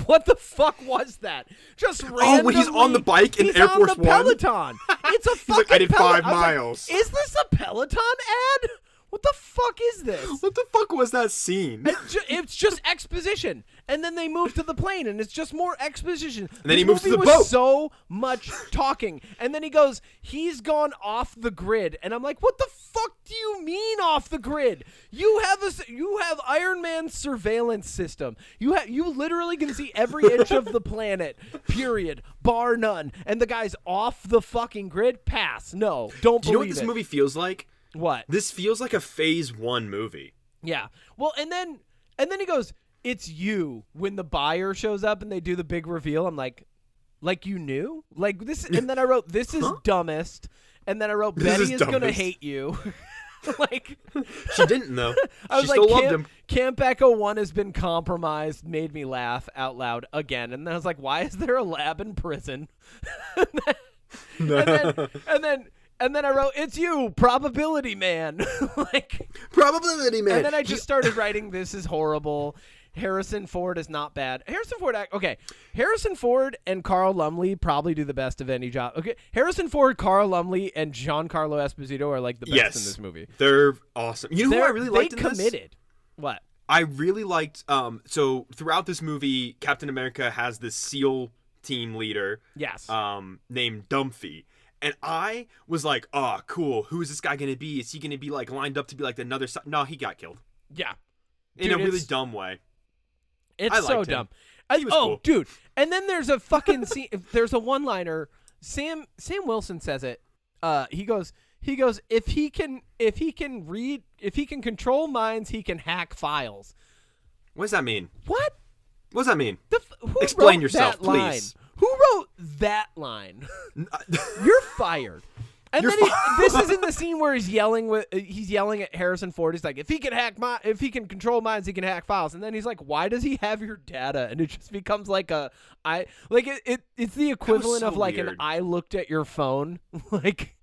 What the fuck was that? Just randomly.
Oh, when he's on the bike in
he's
Air Force
on the
One?
Peloton. It's a
He's
fucking.
like, I did 5
I was like,
miles.
is this a Peloton ad? What the fuck is this?
What the fuck was that scene?
It's just exposition, and then they move to the plane, and it's just more exposition. And
then he moves to the
was
boat.
So much talking, and then he goes, "He's gone off the grid," and I'm like, "What the fuck do you mean off the grid? You have Iron Man's surveillance system. You literally can see every inch of the planet, period, bar none. And the guy's off the fucking grid. Pass. No, don't
Do you know what
believe
this
it.
movie feels like?
What?
This feels like a Phase 1 movie.
Yeah. Well, and then he goes, "It's you," when the buyer shows up and they do the big reveal. I'm like you knew? Like this, and then I wrote, "This is dumbest," and then I wrote, "Betty is gonna hate you." Like
She didn't though.
I was
She still
like,
loved him.
Camp Echo 1 has been compromised, made me laugh out loud again. And then I was like, why is there a lab in prison? and then I wrote, "It's you, probability man." Like
Probability man.
and then I just started writing, "This is horrible. Harrison Ford is not bad." Harrison Ford and Carl Lumley probably do the best of any job. Okay, Harrison Ford, Carl Lumley, and Giancarlo Esposito are like the best in this movie.
They're awesome. You know who I really liked in this?
They committed. What?
I really liked. So throughout this movie, Captain America has this SEAL team leader.
Yes.
Named Dumphy. And I was like, "Oh, cool. Who is this guy gonna be? Is he gonna be like lined up to be like another?" No, he got killed
Yeah.
in a really dumb way.
It's
I
so
liked him.
dumb.
He was cool.
Dude. And then there's a fucking scene. There's a one-liner. Sam Wilson says it. He goes, if he can control minds, he can hack files.
What does that mean?
What?
What does that mean?
Who
Explain
wrote
yourself,
that line?
please.
Who wrote that line? You're fired. And
You're
then this is in the scene where he's yelling at Harrison Ford. He's like, if he can control minds, he can hack files. And then he's like, why does he have your data? And it just becomes like it's the equivalent
so
of like
weird.
an "I looked at your phone" like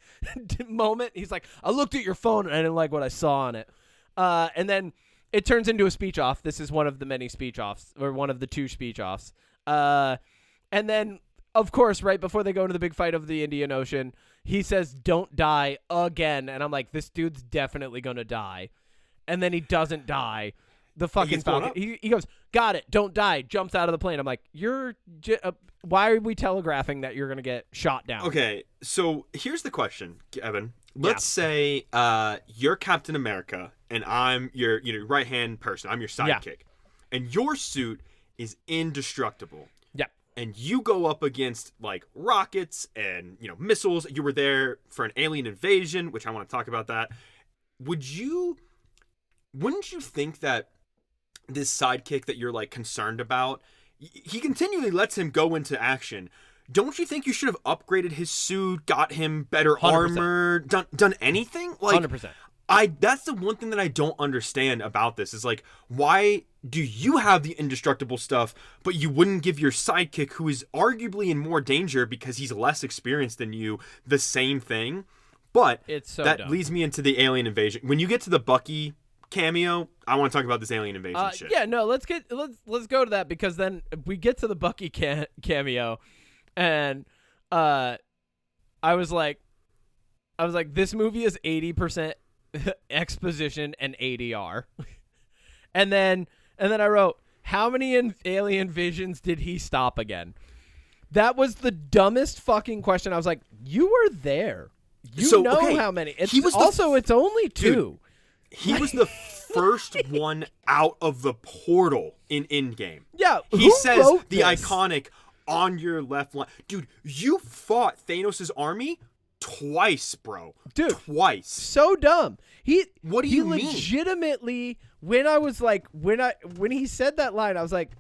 moment. He's like, "I looked at your phone and I didn't like what I saw on it." And then it turns into a speech off. This is one of the many speech offs, or one of the 2 speech offs. And then, of course, right before they go into the big fight of the Indian Ocean, he says, "Don't die again." And I'm like, this dude's definitely going to die. And then he doesn't die. The fucking Falcon. He goes, "Got it. Don't die." Jumps out of the plane. I'm like, why are we telegraphing that you're going to get shot down?
Okay, so here's the question, Evan. Let's say you're Captain America and I'm your right-hand person. I'm your sidekick. And your suit is indestructible.
Yeah.
And you go up against like rockets and missiles. You were there for an alien invasion, which I want to talk about that. Wouldn't you think that this sidekick that you're like concerned about, he continually lets him go into action? Don't you think you should have upgraded his suit, got him better
100%.
armor, done anything? Like
100%.
That's the one thing that I don't understand about this is like, why do you have the indestructible stuff, but you wouldn't give your sidekick, who is arguably in more danger because he's less experienced than you, the same thing? But
It's so
that
dumb.
leads me into the alien invasion. When you get to the Bucky cameo, I want to talk about this alien invasion shit.
Yeah, no, let's go to that, because then we get to the Bucky cameo, and I was like, this movie is 80% exposition and ADR. and then I wrote, how many alien visions did he stop again? That was the dumbest fucking question. I was like, you were there. You know how many. It's it's only 2.
Dude, he was the first one out of the portal in Endgame.
Yeah,
He
who
says
wrote
the
this?
iconic "on your left line." Dude, you fought Thanos' army twice, bro.
Dude.
Twice.
So dumb.
What do you mean?
Legitimately, when he said that line, I was like,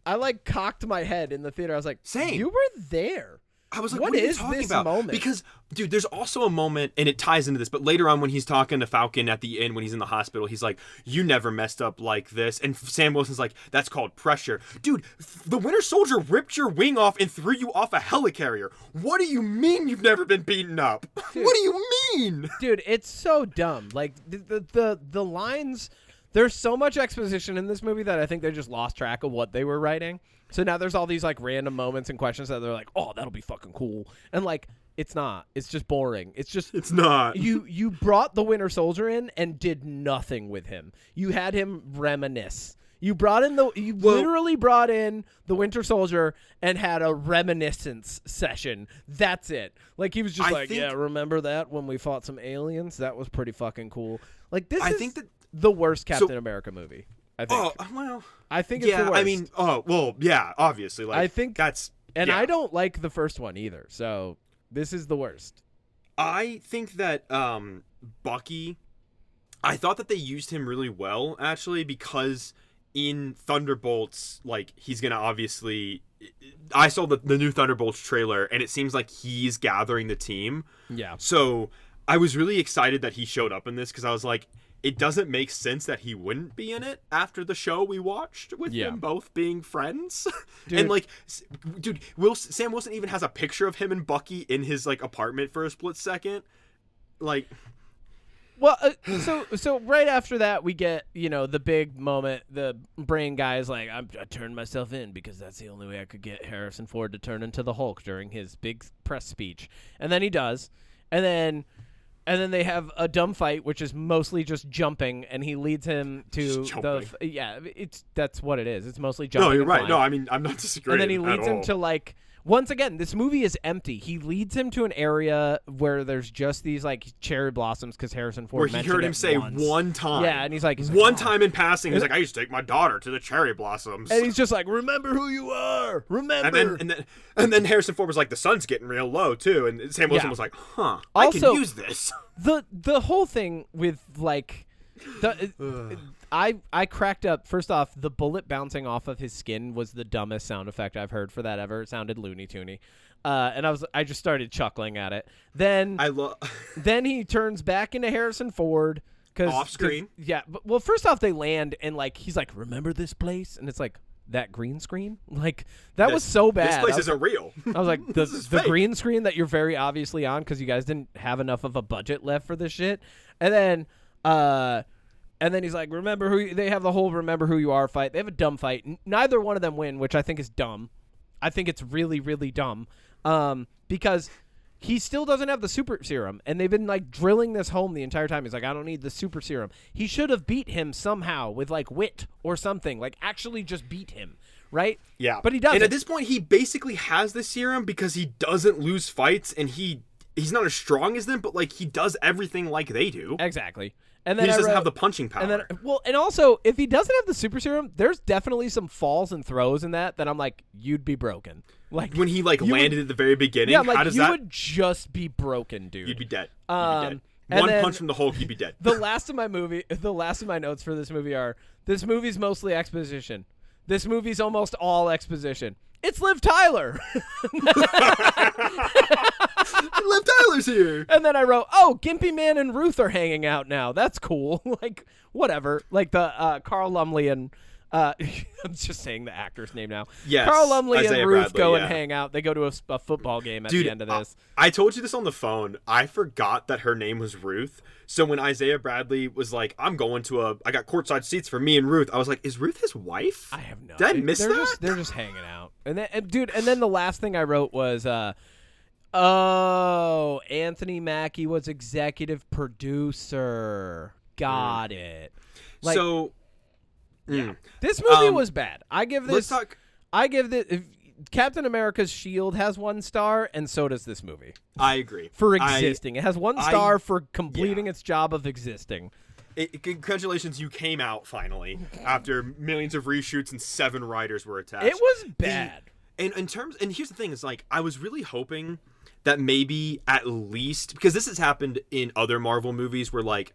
I like cocked my head in the theater. I was like,
Same.
You were there.
I was like,
What
what are you
is
talking
this
about?
moment?
Because, dude, there's also a moment, and it ties into this, but later on when he's talking to Falcon at the end, when he's in the hospital, he's like, you never messed up like this. And Sam Wilson's like, that's called pressure. Dude, the Winter Soldier ripped your wing off and threw you off a helicarrier. What do you mean you've never been beaten up?
Dude.
What do you mean?
Dude, it's so dumb. Like, the lines... There's so much exposition in this movie that I think they just lost track of what they were writing. So now there's all these like random moments and questions that they're like, oh, that'll be fucking cool. And like, it's not. It's just boring. It's
not.
You brought the Winter Soldier in and did nothing with him. You had him reminisce. You literally brought in the Winter Soldier and had a reminiscence session. That's it. Like, he was just yeah, remember that when we fought some aliens? That was pretty fucking cool. Like, this is the worst Captain America movie, I think.
Oh, well.
I think it's the worst.
I mean, yeah, obviously. Like,
I think
that's...
And
yeah.
I don't like the first one either, so this is the worst.
I think that Bucky... I thought that they used him really well, actually, because... in Thunderbolts, like, he's gonna obviously... I saw the new Thunderbolts trailer, and it seems like he's gathering the team.
Yeah.
So, I was really excited that he showed up in this, because I was like, it doesn't make sense that he wouldn't be in it after the show we watched, with them both being friends.
Dude.
And, like, dude, Sam Wilson even has a picture of him and Bucky in his, like, apartment for a split second. Like...
Well, so right after that, we get, the big moment. The brain guy is like, I turned myself in because that's the only way I could get Harrison Ford to turn into the Hulk during his big press speech. And then he does. And then they have a dumb fight, which is mostly just jumping, and he leads him to that's what it is. It's mostly jumping.
No, you're
and
right.
flying.
No, I mean, I'm not disagreeing.
And then he leads him to, like... Once again, this movie is empty. He leads him to an area where there's just these, like, cherry blossoms because Harrison Ford
where he heard him say
once.
one time.
Yeah, and he's like
one time in passing, he's like, I used to take my daughter to the cherry blossoms.
And he's just like, remember who you are. Remember.
And then Harrison Ford was like, the sun's getting real low, too. And Sam Wilson was like, I
also,
can use this.
The whole thing with, like... I cracked up. First off, the bullet bouncing off of his skin was the dumbest sound effect I've heard for that ever. It sounded Looney Toony. And I just started chuckling at it. Then then he turns back into Harrison Ford
off screen.
Yeah. Well, first off, they land and like he's like, remember this place? And it's like, that green screen? Like, that was so bad.
This place isn't real.
I was like, the green screen that you're very obviously on because you guys didn't have enough of a budget left for this shit. And then he's like, remember who they have the whole remember who you are fight. They have a dumb fight. Neither one of them win, which I think is dumb. I think it's really, really dumb. Because he still doesn't have the super serum, and they've been like drilling this home the entire time. He's like, I don't need the super serum. He should have beat him somehow with like wit or something. Like actually just beat him, right?
Yeah.
But he doesn't.
And at this point, he basically has the serum because he doesn't lose fights, and he's not as strong as them, but like he does everything like they do.
Exactly. And then
he just doesn't have the punching power.
And also, if he doesn't have the super serum, there's definitely some falls and throws in that I'm like, you'd be broken. Like
when he like landed at the very beginning,
yeah, like,
how does
you
that?
would just be broken, dude.
You'd be dead.
And
One
then
punch from the Hulk, you'd be dead.
The last of my notes for this movie are: this movie's mostly exposition. This movie's almost all exposition. It's Liv Tyler.
Liv Tyler's here.
And then I wrote, oh, Gimpy Man and Ruth are hanging out now. That's cool. Like, whatever. Like the Carl Lumley and I'm just saying the actor's name now.
Yes,
Carl Lumley
Isaiah
and Ruth
Bradley,
go
yeah.
and hang out. They go to a football game at the end of this.
I told you this on the phone. I forgot that her name was Ruth. So when Isaiah Bradley was like, I got courtside seats for me and Ruth, I was like, is Ruth his wife?
I have no
idea. Did I miss
they're
that?
They're just hanging out. And then the last thing I wrote was, Anthony Mackie was executive producer. Got it. Like,
so,
yeah. This movie was bad. I give this. If Captain America's shield has 1 star, and so does this movie.
I agree.
For existing. It has 1 star for completing its job of existing.
Congratulations, you came out finally after millions of reshoots and 7 writers were attached.
It was bad.
And here's the thing, is like, I was really hoping that maybe at least, because this has happened in other Marvel movies where like,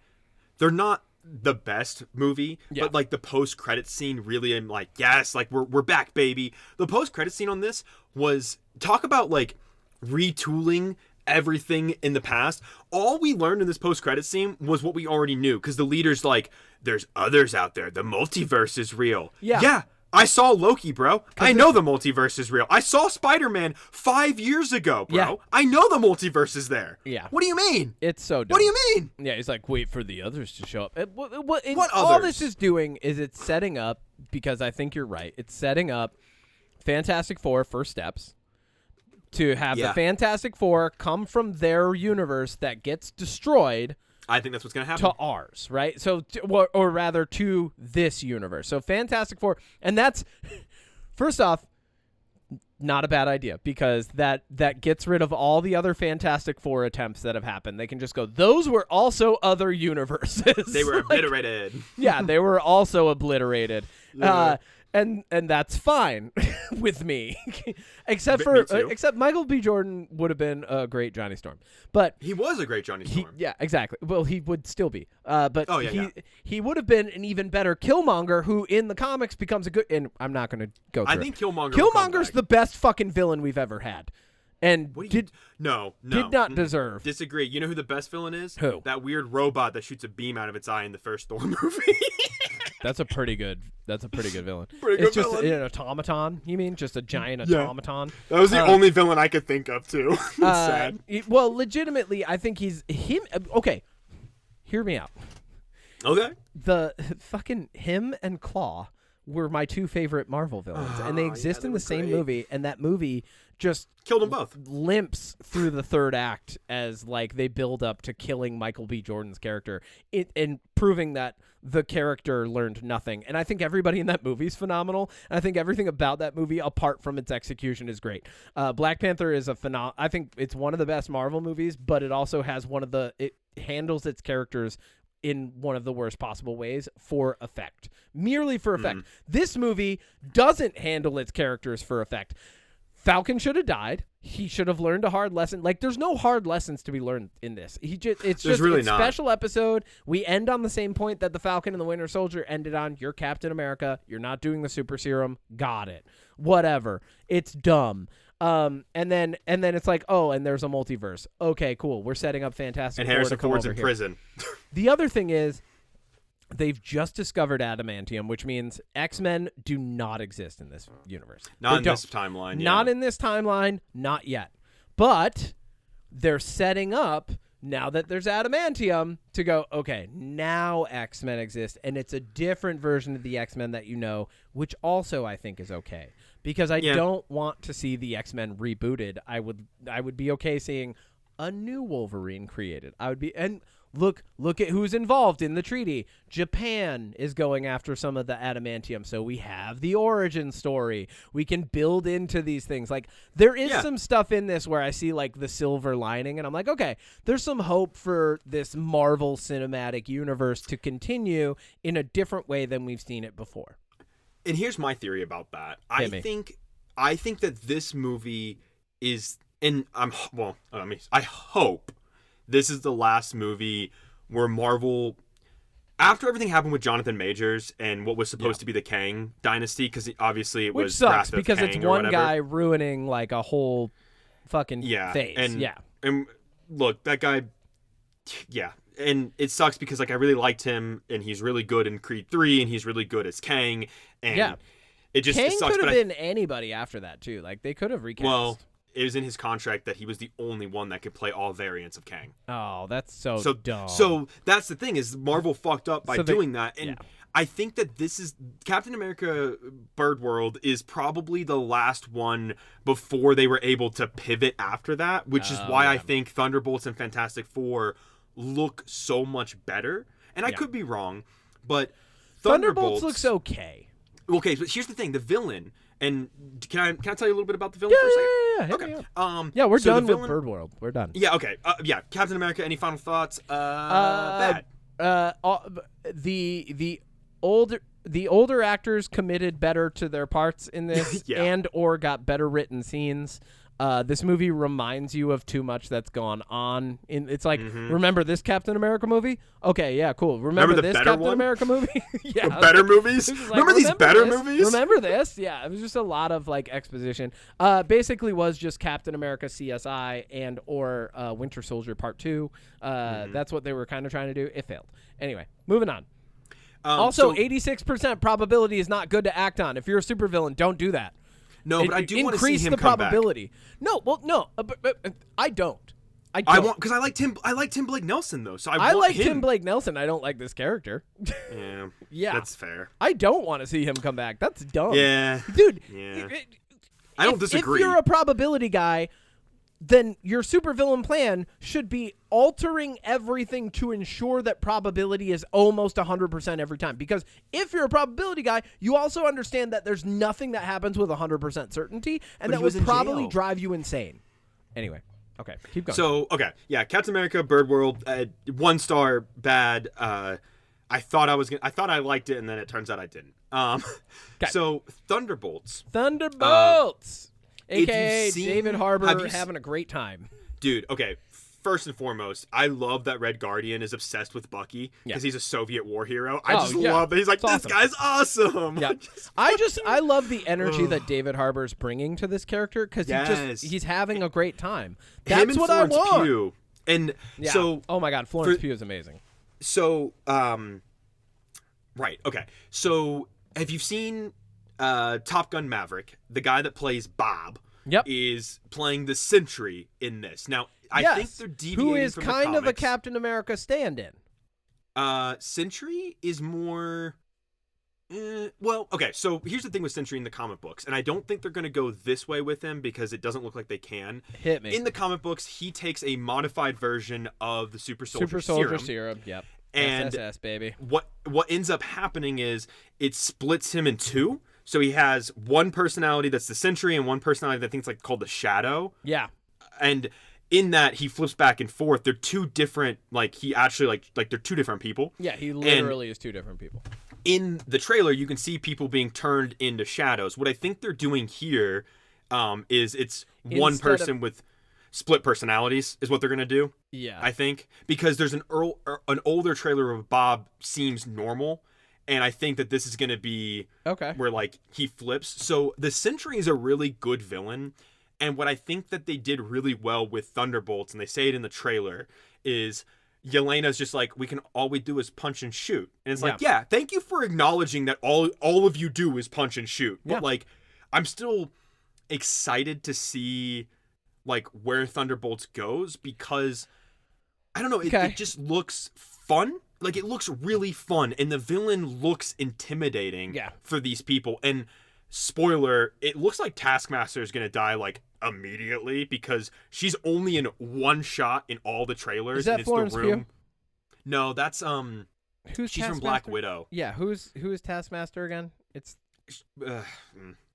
they're not the best movie, but like the post-credit scene really, I'm like, yes, like we're back, baby. The post-credit scene on this was, talk about like retooling everything in the past. All we learned in this post-credit scene was what we already knew, because the leader's like, there's others out there. The multiverse is real. Yeah. I saw Loki, bro. I know the multiverse is real. I saw Spider-Man 5 years ago, bro.
Yeah.
I know the multiverse is there.
Yeah.
What do you mean?
It's so dumb.
What do you mean?
Yeah, he's like, wait for the others to show up. What
others?
All this is doing is it's setting up, because I think you're right, it's setting up Fantastic Four first steps to have the Fantastic Four come from their universe that gets destroyed.
I think that's what's going to happen.
To ours, right? So, or rather, to this universe. So, Fantastic Four, and that's, first off, not a bad idea, because that gets rid of all the other Fantastic Four attempts that have happened. They can just go, those were also other universes.
They were obliterated.
Yeah, they were also obliterated. And that's fine with me, except Michael B. Jordan would have been a great Johnny Storm, but
he was a great Johnny Storm.
Yeah, exactly. Well, he would still be, but he would have been an even better Killmonger, who in the comics becomes a good. And I'm not going to go through.
I think
Killmonger's the best fucking villain we've ever had, and did not deserve.
Disagree. You know who the best villain is?
Who?
That weird robot that shoots a beam out of its eye in the first Thor movie.
That's a pretty good villain.
It's
just
villain.
an automaton. You mean just a giant automaton?
That was the only villain I could think of too. Sad.
Well, legitimately, I think he's him. Okay, hear me out.
Okay.
The fucking him and Claw were my two favorite Marvel villains, and they exist in the same movie, and that movie just
killed them both.
Limps through the third act as like they build up to killing Michael B. Jordan's character, and proving that the character learned nothing. And I think everybody in that movie is phenomenal, and I think everything about that movie, apart from its execution, is great. Black Panther is I think it's one of the best Marvel movies, but it also has it handles its characters in one of the worst possible ways for effect. Merely for effect. This movie doesn't handle its characters for effect. Falcon should have died. He should have learned a hard lesson. Like, there's no hard lessons to be learned in this. It's just a special episode. We end on the same point that the Falcon and the Winter Soldier ended on. You're Captain America. You're not doing the super serum. Got it. Whatever. It's dumb. And then it's like, oh, and there's a multiverse. Okay, cool. We're setting up Fantastic
and
Four
Harrison
to come
Ford's
over
in
here.
prison.
The other thing is, they've just discovered adamantium, which means X-Men do not exist in this universe.
Not in this timeline. Yeah.
Not in this timeline. Not yet. But they're setting up, now that there's adamantium, to go, okay, now X-Men exist, and it's a different version of the X-Men that you know, which also I think is okay. Because I don't want to see the X-Men rebooted. I would be okay seeing a new Wolverine created. I would be, and look at who's involved in the treaty. Japan is going after some of the adamantium, so we have the origin story. We can build into these things. Like, there is some stuff in this where I see like the silver lining, and I'm like, okay, there's some hope for this Marvel Cinematic Universe to continue in a different way than we've seen it before.
And here's my theory about that. I think that this movie is, and I hope this is the last movie where Marvel, after everything happened with Jonathan Majors and what was supposed to be the Kang dynasty, because obviously it
which
was
sucks
Wrath of
because
Kang
it's
or
one
whatever.
guy ruining like a whole fucking phase.
And look, that guy, and it sucks because like I really liked him, and he's really good in Creed 3, and he's really good as Kang, and it just
Kang
sucks.
could have been anybody after that too. Like, they could have recast.
Well, it was in his contract that he was the only one that could play all variants of Kang.
Oh, that's so dumb.
So that's the thing, is Marvel fucked up by doing that. And I think that this is Captain America Bird World is probably the last one before they were able to pivot after that, which is why I think Thunderbolts and Fantastic Four look so much better. And I could be wrong, but
Thunderbolts looks okay.
Okay, but here's the thing, the villain. And can I tell you a little bit about the villain for a second?
Okay. We're done with Bird World. We're done.
Yeah, okay. Captain America, any final thoughts? Bad.
The older actors committed better to their parts in this and or got better written scenes. This movie reminds you of too much that's gone on. It's like, remember this Captain America movie? Okay, yeah, cool. Remember this
better
Captain America movie? Yeah.
The better movies?
Like,
remember these better
this?
movies?
Remember this? Yeah, it was just a lot of like exposition. Basically was just Captain America CSI and or Winter Soldier Part 2. That's what they were kind of trying to do. It failed. Anyway, moving on. Also, 86% probability is not good to act on. If you're a supervillain, don't do that.
No, but I do want to see
increase
him
the
come
probability.
back.
No, well, no, but I don't.
I want because I like Tim Blake Nelson though, so I want
like
him.
Tim Blake Nelson. I don't like this character.
Yeah,
Yeah,
that's fair.
I don't want to see him come back. That's dumb.
Yeah,
dude.
Yeah. I don't disagree.
If you're a probability guy, then your supervillain plan should be altering everything to ensure that probability is almost 100% every time. Because if you're a probability guy, you also understand that there's nothing that happens with 100% certainty, and
But
that
he was
would
in
probably
jail.
drive you insane. Anyway, okay, keep going.
So yeah, Captain America, Bird World, 1 star, bad. I thought I liked it, and then it turns out I didn't. So Thunderbolts.
AKA
if you've seen-
David
have
Harbour
you
having a great time.
Dude, okay. First and foremost, I love that Red Guardian is obsessed with Bucky because he's a Soviet war hero. I just love that. He's like,
It's
this guy's awesome.
Yeah, I love the energy that David Harbour's bringing to this character because he's having a great time. That's
Him and
what
Florence
I want.
Pugh. And so,
oh my God, Florence Pugh is amazing.
So, right, okay. So, have you seen Top Gun Maverick? The guy that plays Bob is playing the Sentry in this. Now, I think they're deviating
who is
from
kind
the
of a
comics.
Captain America stand-in.
Sentry is more... well, okay, so here's the thing with Sentry in the comic books, and I don't think they're going to go this way with him because it doesn't look like they can.
Hit me.
In the comic books, he takes a modified version of the Super Soldier
Serum. Yep.
And
SSS, baby.
What ends up happening is it splits him in two. So he has one personality that's the Sentry and one personality that I think it's like called the Shadow.
Yeah.
And in that he flips back and forth. They're two different, like he actually like they're two different people.
Yeah, he literally is two different people.
In the trailer, you can see people being turned into shadows. What I think they're doing here is it's one person with split personalities is what they're going to do.
Yeah.
I think. Because there's an older trailer of Bob seems normal, and I think that this is going to be where, like, he flips. So the Sentry is a really good villain, and what I think that they did really well with Thunderbolts, and they say it in the trailer, is... Yelena's just like, all we do is punch and shoot. And it's like, yeah, thank you for acknowledging that all of you do is punch and shoot. But like, I'm still excited to see like where Thunderbolts goes because I don't know, it just looks fun. Like it looks really fun and the villain looks intimidating for these people. And spoiler, it looks like Taskmaster is going to die like immediately because she's only in one shot in all the trailers.
Is that
and it's
Florence
the room.
Pugh?
No, that's
who's
she's from
Taskmaster?
Black Widow.
Yeah, who is Taskmaster again? It's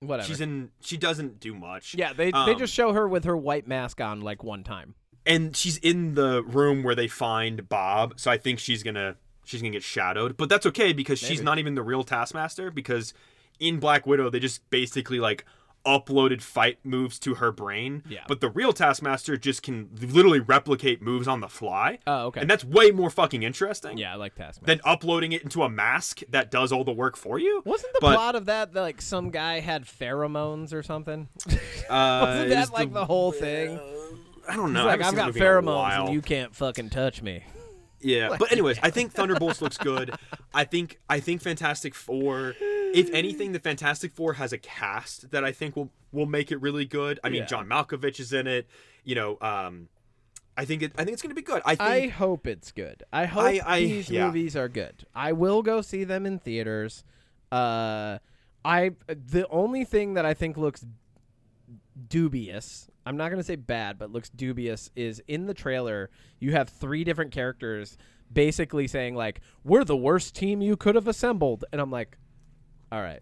whatever.
She doesn't do much.
Yeah, they just show her with her white mask on like one time.
And she's in the room where they find Bob, so I think she's gonna get shadowed. But that's okay because she's not even the real Taskmaster because in Black Widow they just basically like uploaded fight moves to her brain. Yeah. But the real Taskmaster just can literally replicate moves on the fly.
Oh, okay.
And that's way more fucking interesting.
Yeah, I like Taskmaster.
Than uploading it into a mask that does all the work for you.
Wasn't the plot of that like some guy had pheromones or something? Wasn't that like the whole thing?
I don't know.
Like, I've got pheromones and you can't fucking touch me.
Yeah, but anyways, I think Thunderbolts looks good. I think Fantastic Four, if anything, the Fantastic Four has a cast that I think will make it really good. I mean, John Malkovich is in it. You know, I think it's going to be good.
I hope it's good. I hope these movies are good. I will go see them in theaters. The only thing that I think looks dubious, I'm not going to say bad, but looks dubious, is in the trailer you have 3 different characters basically saying like, we're the worst team you could have assembled. And I'm like, all right,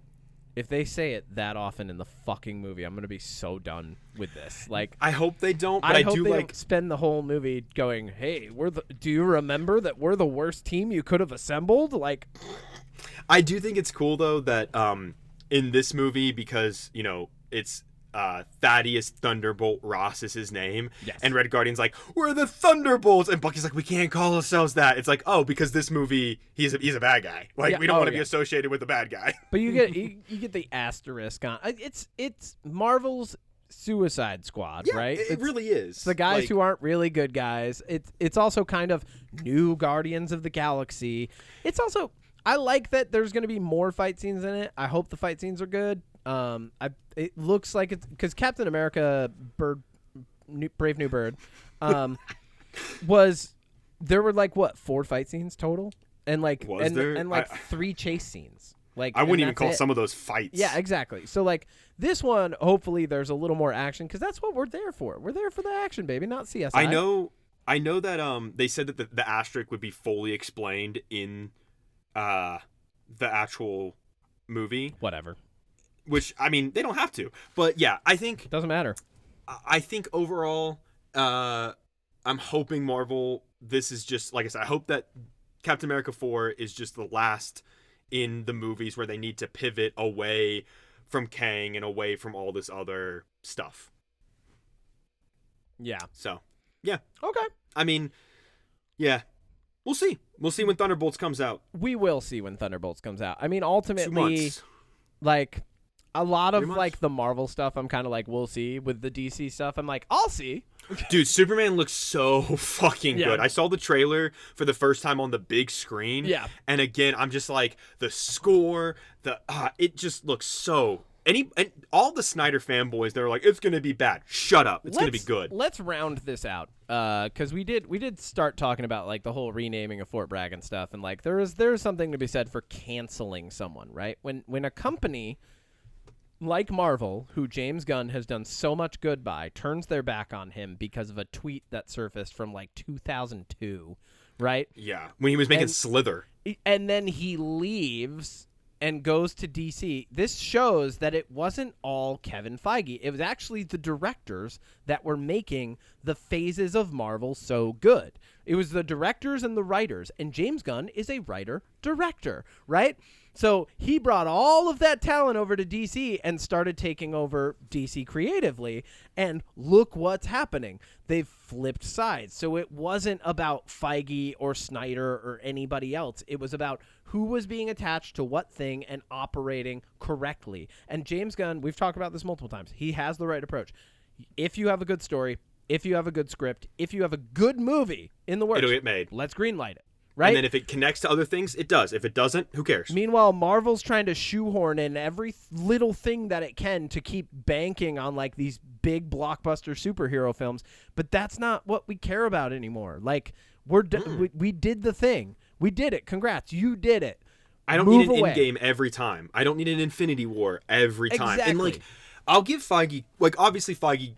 if they say it that often in the fucking movie, I'm going to be so done with this. Like,
I hope they don't, but I
hope
do
they
like
don't spend the whole movie going, hey, do you remember that we're the worst team you could have assembled? Like,
I do think it's cool though that in this movie, because, you know, it's
Thaddeus Thunderbolt Ross is his name.
Yes.
And Red Guardian's like, we're the Thunderbolts. And Bucky's like, we can't call ourselves that. It's like, oh, because this movie, he's a bad guy. Like,
Yeah.
we don't
Oh,
want to be
yeah.
associated with the bad guy.
But you get the asterisk on. It's Marvel's Suicide Squad, right?
It really is.
It's the guys
Like,
who aren't really good guys. It's also kind of new Guardians of the Galaxy. It's also, I like that there's going to be more fight scenes in it. I hope the fight scenes are good. It looks like it's because Captain America, Brave New Bird, there were like what 4 fight scenes total, and like
Was there?
and like 3 chase scenes. Like
I wouldn't even
that's
call
it.
some of those fights.
Yeah, exactly. So like this one, hopefully there's a little more action because that's what we're there for. We're there for the action, baby, not CSI.
I know that they said that the asterisk would be fully explained in the actual movie,
Whatever.
which I mean they don't have to. But yeah, I think
Doesn't matter.
overall, I'm hoping Marvel. This is just like I said. I hope that Captain America 4 is just the last in the movies where they need to pivot away from Kang and away from all this other stuff.
Yeah.
So, yeah.
Okay.
I mean, yeah. We'll see. We'll see when Thunderbolts comes out.
We will see when Thunderbolts comes out. I mean,
2
ultimately,
months.
like a lot of
3 months.
like the Marvel stuff, I'm kind of like, we'll see. With the DC stuff, I'm like, I'll see.
Dude, Superman looks so fucking
Yeah.
good. I saw the trailer for the first time on the big screen.
Yeah.
And again, I'm just like, the score, it just looks so... And all the Snyder fanboys, they're like, it's going to be bad. Shut up. It's going to be good.
Let's round this out, because we did start talking about like the whole renaming of Fort Bragg and stuff, and like there is something to be said for canceling someone, right? When a company like Marvel, who James Gunn has done so much good by, turns their back on him because of a tweet that surfaced from like 2002, right?
Yeah. When he was making
And-
Slither.
And then he leaves and goes to DC. This shows that it wasn't all Kevin Feige. It was actually the directors that were making the phases of Marvel so good. It was the directors and the writers, and James Gunn is a writer-director, right? So he brought all of that talent over to DC and started taking over DC creatively, and look what's happening. They've flipped sides. So it wasn't about Feige or Snyder or anybody else. It was about who was being attached to what thing and operating correctly. And James Gunn, we've talked about this multiple times, he has the right approach. If you have a good story, if you have a good script, if you have a good movie in the works,
It'll get made.
let's greenlight it, right?
And then if it connects to other things, it does. If it doesn't, who cares?
Meanwhile, Marvel's trying to shoehorn in every little thing that it can to keep banking on like these big blockbuster superhero films, but that's not what we care about anymore. Like we did the thing. We did it. Congrats. You did it.
I don't
Move
need an
away.
Endgame every time. I don't need an Infinity War every time. And
Exactly.
like, I'll give Feige, like obviously Feige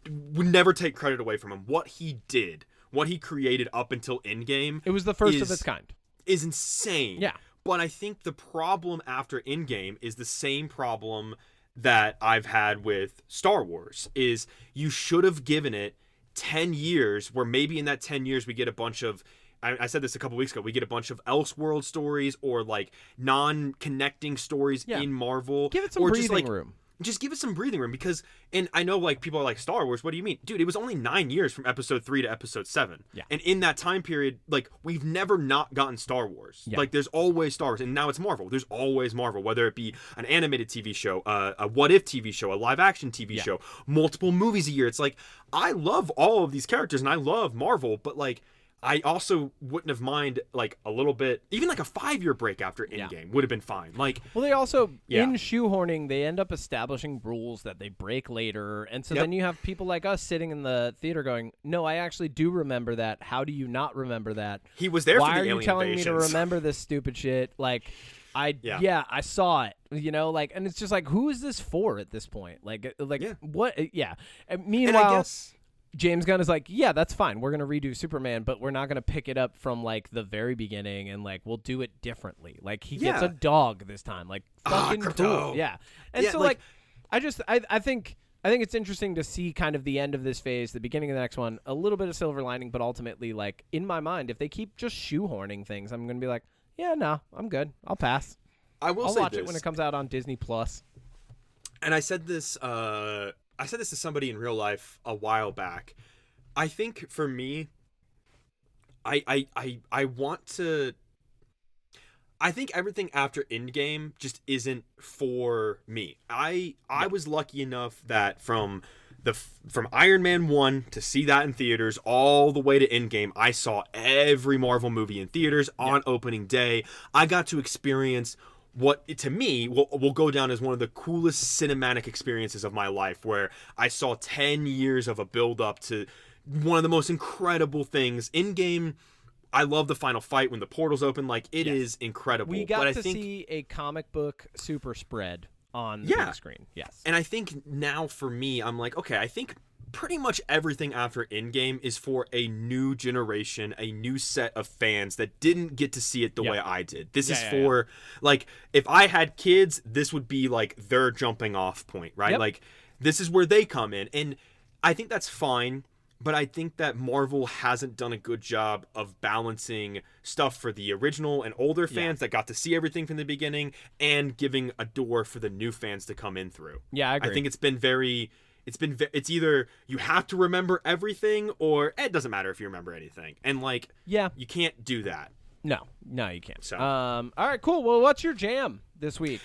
would never take credit away from him. What he did, what he created up until Endgame,
It was the first of its kind.
is insane.
Yeah.
But I think the problem after Endgame is the same problem that I've had with Star Wars, is you should have given it 10 years where maybe in that 10 years we get a bunch of, I said this a couple weeks ago, we get a bunch of Elseworld stories or like non-connecting stories
Yeah.
in Marvel.
Give it some
or
breathing
just like,
room.
Just give it some breathing room because, and I know like people are like, Star Wars, what do you mean? Dude, it was only 9 years from episode 3 to episode 7.
Yeah.
And in that time period, like we've never not gotten Star Wars.
Yeah.
Like there's always Star Wars, and now it's Marvel. There's always Marvel, whether it be an animated TV show, a what if TV show, a live action TV show, multiple movies a year. It's like, I love all of these characters and I love Marvel, but like, I also wouldn't have mind like a little bit, even like a 5-year break after Endgame would have been fine. Like,
Well, they also,
Yeah.
in shoehorning, they end up establishing rules that they break later. And so
Yep.
then you have people like us sitting in the theater going, no, I actually do remember that. How do you not remember that?
he was there
Why
for
are
the
you
alien
telling me to
invasions.
remember this stupid shit? Like,
Yeah.
I saw it, you know, like, and it's just like, who is this for at this point? Like
Yeah.
what? Yeah. And
And
meanwhile,
I guess,
James Gunn is like, yeah, that's fine. We're going to redo Superman, but we're not going to pick it up from like the very beginning and like we'll do it differently. Like he gets
Yeah.
a dog this time. Like fucking
Crypto.
cool. Yeah. And
Yeah,
so
like-
I think it's interesting to see kind of the end of this phase, the beginning of the next one, a little bit of silver lining, but ultimately like in my mind, if they keep just shoehorning things, I'm going to be like, yeah, no, I'm good. I'll pass.
I will
I'll
say
watch
this.
it when it comes out on Disney Plus.
and I said this to somebody in real life a while back. I think for me, I want to. I think everything after Endgame just isn't for me. I was lucky enough that from Iron Man 1 to see that in theaters all the way to Endgame, I saw every Marvel movie in theaters on opening day. I got to experience what to me will go down as one of the coolest cinematic experiences of my life, where I saw 10 years of a build up to one of the most incredible things. Endgame, I love the final fight when the portals open. Like, it is incredible.
We got to see a comic book super spread on the big screen. Yes.
And I think now for me, I'm like, okay, I think pretty much everything after Endgame is for a new generation, a new set of fans that didn't get to see it the way I did. This is for, like, if I had kids, this would be, like, their jumping off point, right?
Yep.
Like, this is where they come in. And I think that's fine. But I think that Marvel hasn't done a good job of balancing stuff for the original and older fans that got to see everything from the beginning, and giving a door for the new fans to come in through.
Yeah, I agree.
I think it's either you have to remember everything, or it doesn't matter if you remember anything. And, like, you can't do that.
No, you can't.
So,
all right, cool. Well, what's your jam this week?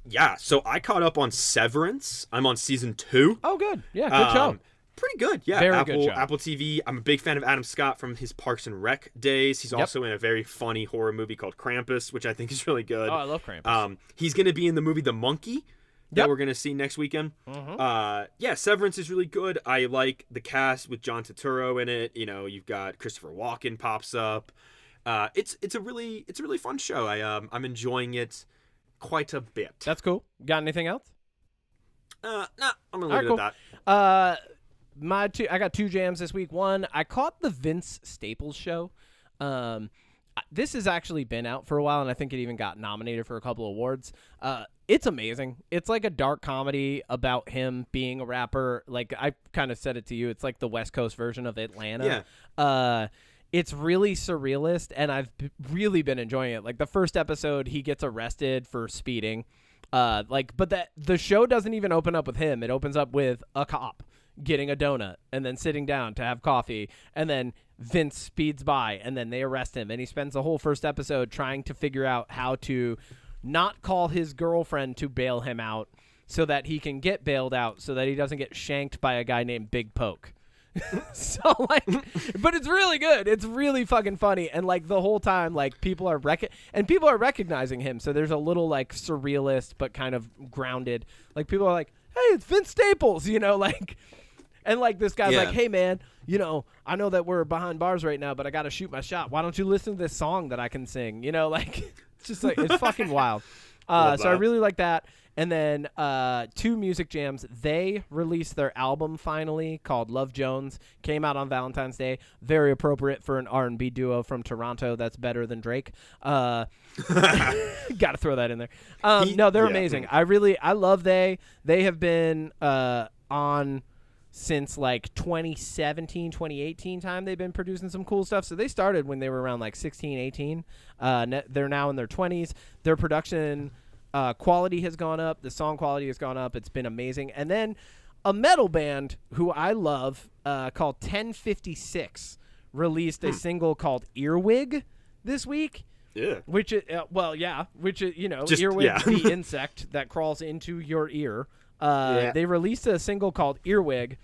Yeah, so I caught up on Severance. I'm on season 2.
Oh, good. Yeah, good show.
Pretty good, yeah.
Very good show.
Apple TV. I'm a big fan of Adam Scott from his Parks and Rec days. He's also in a very funny horror movie called Krampus, which I think is really good.
Oh, I love Krampus.
He's going to be in the movie The Monkey that we're going to see next weekend. Severance is really good. I like the cast with John Turturro in it. You know, you've got Christopher Walken pops up. It's a really fun show. I'm enjoying it quite a bit.
That's cool. Got anything else?
Nah, I'm gonna leave it at that.
I got 2 jams this week. One, I caught the Vince Staples show. This has actually been out for a while, and I think it even got nominated for a couple of awards. It's amazing. It's like a dark comedy about him being a rapper. Like, I kind of said it to you. It's like the West Coast version of Atlanta. Yeah. It's really surrealist, and I've really been enjoying it. Like, the first episode, he gets arrested for speeding. But the show doesn't even open up with him. It opens up with a cop getting a donut and then sitting down to have coffee, and then Vince speeds by, and then they arrest him, and he spends the whole first episode trying to figure out how to not call his girlfriend to bail him out so that he can get bailed out, so that he doesn't get shanked by a guy named Big Poke. So, like, but it's really good. It's really fucking funny, and, like, the whole time, like, people are recognizing him, so there's a little, like, surrealist but kind of grounded, like, people are like, hey, it's Vince Staples, you know, like. And, like, this guy's like, hey, man, you know, I know that we're behind bars right now, but I got to shoot my shot. Why don't you listen to this song that I can sing? You know, like, it's just like, it's fucking wild. So I really like that. And then 2 music jams. They released their album finally called Love Jones. Came out on Valentine's Day. Very appropriate for an R&B duo from Toronto that's better than Drake. Got to throw that in there. No, they're amazing. I love they. They have been on since like 2017, 2018 time. They've been producing some cool stuff. So they started when they were around like 16, 18. They're now in their 20s. Their production quality has gone up. The song quality has gone up. It's been amazing. And then a metal band who I love called 1056 released a single called Earwig this week.
Yeah.
Which is, you know, earwig, the insect that crawls into your ear. They released a single called Earwig,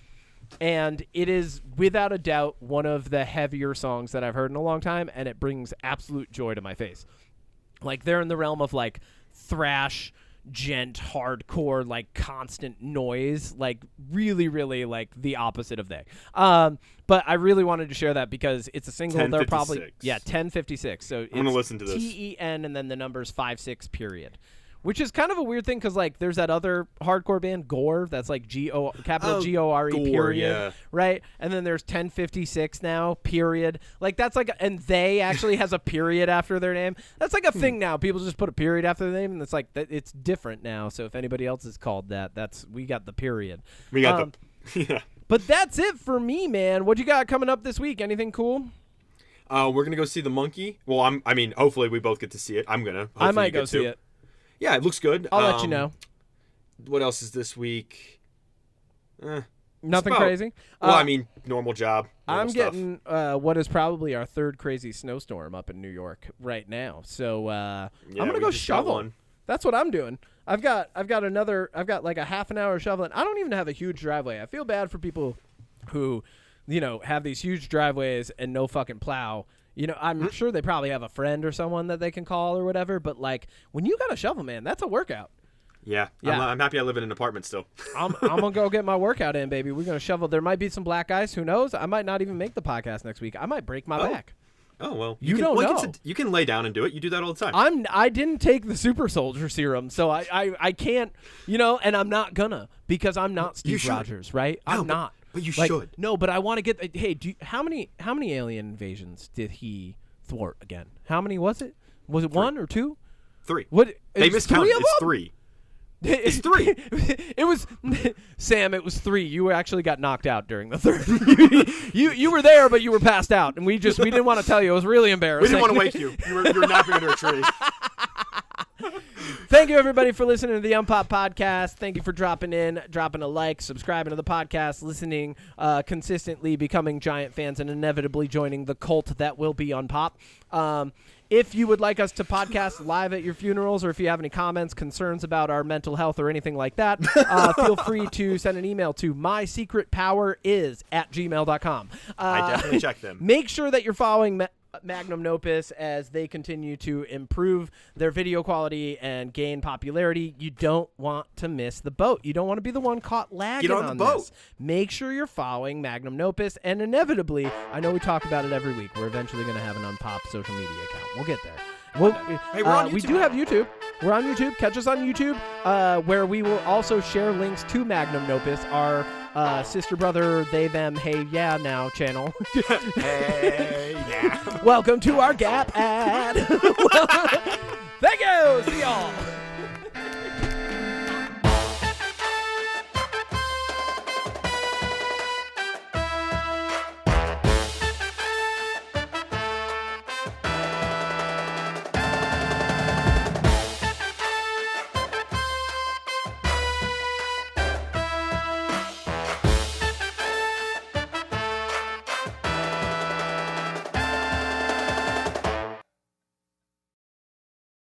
and it is without a doubt one of the heavier songs that I've heard in a long time, and it brings absolute joy to my face. Like, they're in the realm of, like, thrash, gent, hardcore, like, constant noise, like, really, really, like, the opposite of they. But I really wanted to share that because it's a single. They're probably 1056. So it's
I'm gonna listen to this.
TEN and then the numbers 56 period. Which is kind of a weird thing because, like, there's that other hardcore band, Gore, that's like capital Gore period, right? And then there's 1056 now, period. Like, that's like, and they actually has a period after their name. That's like a thing now. People just put a period after their name, and it's like, it's different now. So if anybody else is called that, we got the period.
We got the,
But that's it for me, man. What you got coming up this week? Anything cool?
We're going to go see The Monkey. Well, hopefully we both get to see it. I might
go see it.
Yeah, it looks good.
I'll let you know.
What else is this week?
Nothing
about-
crazy.
Well, I mean, normal job. normal
I'm
stuff.
getting what is probably our third crazy snowstorm up in New York right now. So I'm gonna
we
go
just got
shovel.
one.
That's what I'm doing. I've got like a half an hour shoveling. I don't even have a huge driveway. I feel bad for people who, have these huge driveways and no fucking plow. I'm sure they probably have a friend or someone that they can call or whatever. But like when you got a shovel, man, that's a workout.
Yeah.
Yeah.
I'm happy I live in an apartment still.
I'm gonna go get my workout in, baby. We're gonna shovel. There might be some black ice. Who knows? I might not even make the podcast next week. I might break my back.
Oh, well.
You
can,
don't
well,
know.
You can lay down and do it. You do that all the time.
I didn't take the super soldier serum, so I can't, and I'm not gonna because I'm not Steve
should.
Rogers, right?
No,
I'm not.
But you
Like,
should.
No, but I want to get. Hey, how many alien invasions did he thwart again? How many was it? Was it 1 or 2?
3.
What?
They
It's
miscounted.
3 of
It's
them?
3. It's 3.
It was Sam. It was 3. You actually got knocked out during the third. you were there, but you were passed out, and we didn't want to tell you. It was really
We
embarrassing.
didn't want to wake you. You were napping under a tree.
Thank you, everybody, for listening to the UnPop podcast. Thank you for dropping a like, subscribing to the podcast, listening consistently, becoming giant fans, and inevitably joining the cult that will be UnPop. If you would like us to podcast live at your funerals, or if you have any comments, concerns about our mental health or anything like that, feel free to send an email to mysecretpoweris@gmail.com.
I definitely check them.
Make sure that you're following Magnum Nopus as they continue to improve their video quality and gain popularity. You don't want to miss the boat. You don't want to be the one caught lagging
Get on the boat.
this. Make sure you're following Magnum Nopus, and inevitably, I know we talk about it every week, we're eventually going to have an UnPop social media account. We'll get there.
Hey, we're on
We
YouTube.
do have YouTube. We're on YouTube. Catch us on YouTube, where we will also share links to Magnum Nopus, our sister brother, they, them, hey, yeah, now channel.
Hey, yeah.
Welcome to our Gap ad. Thank you. See y'all.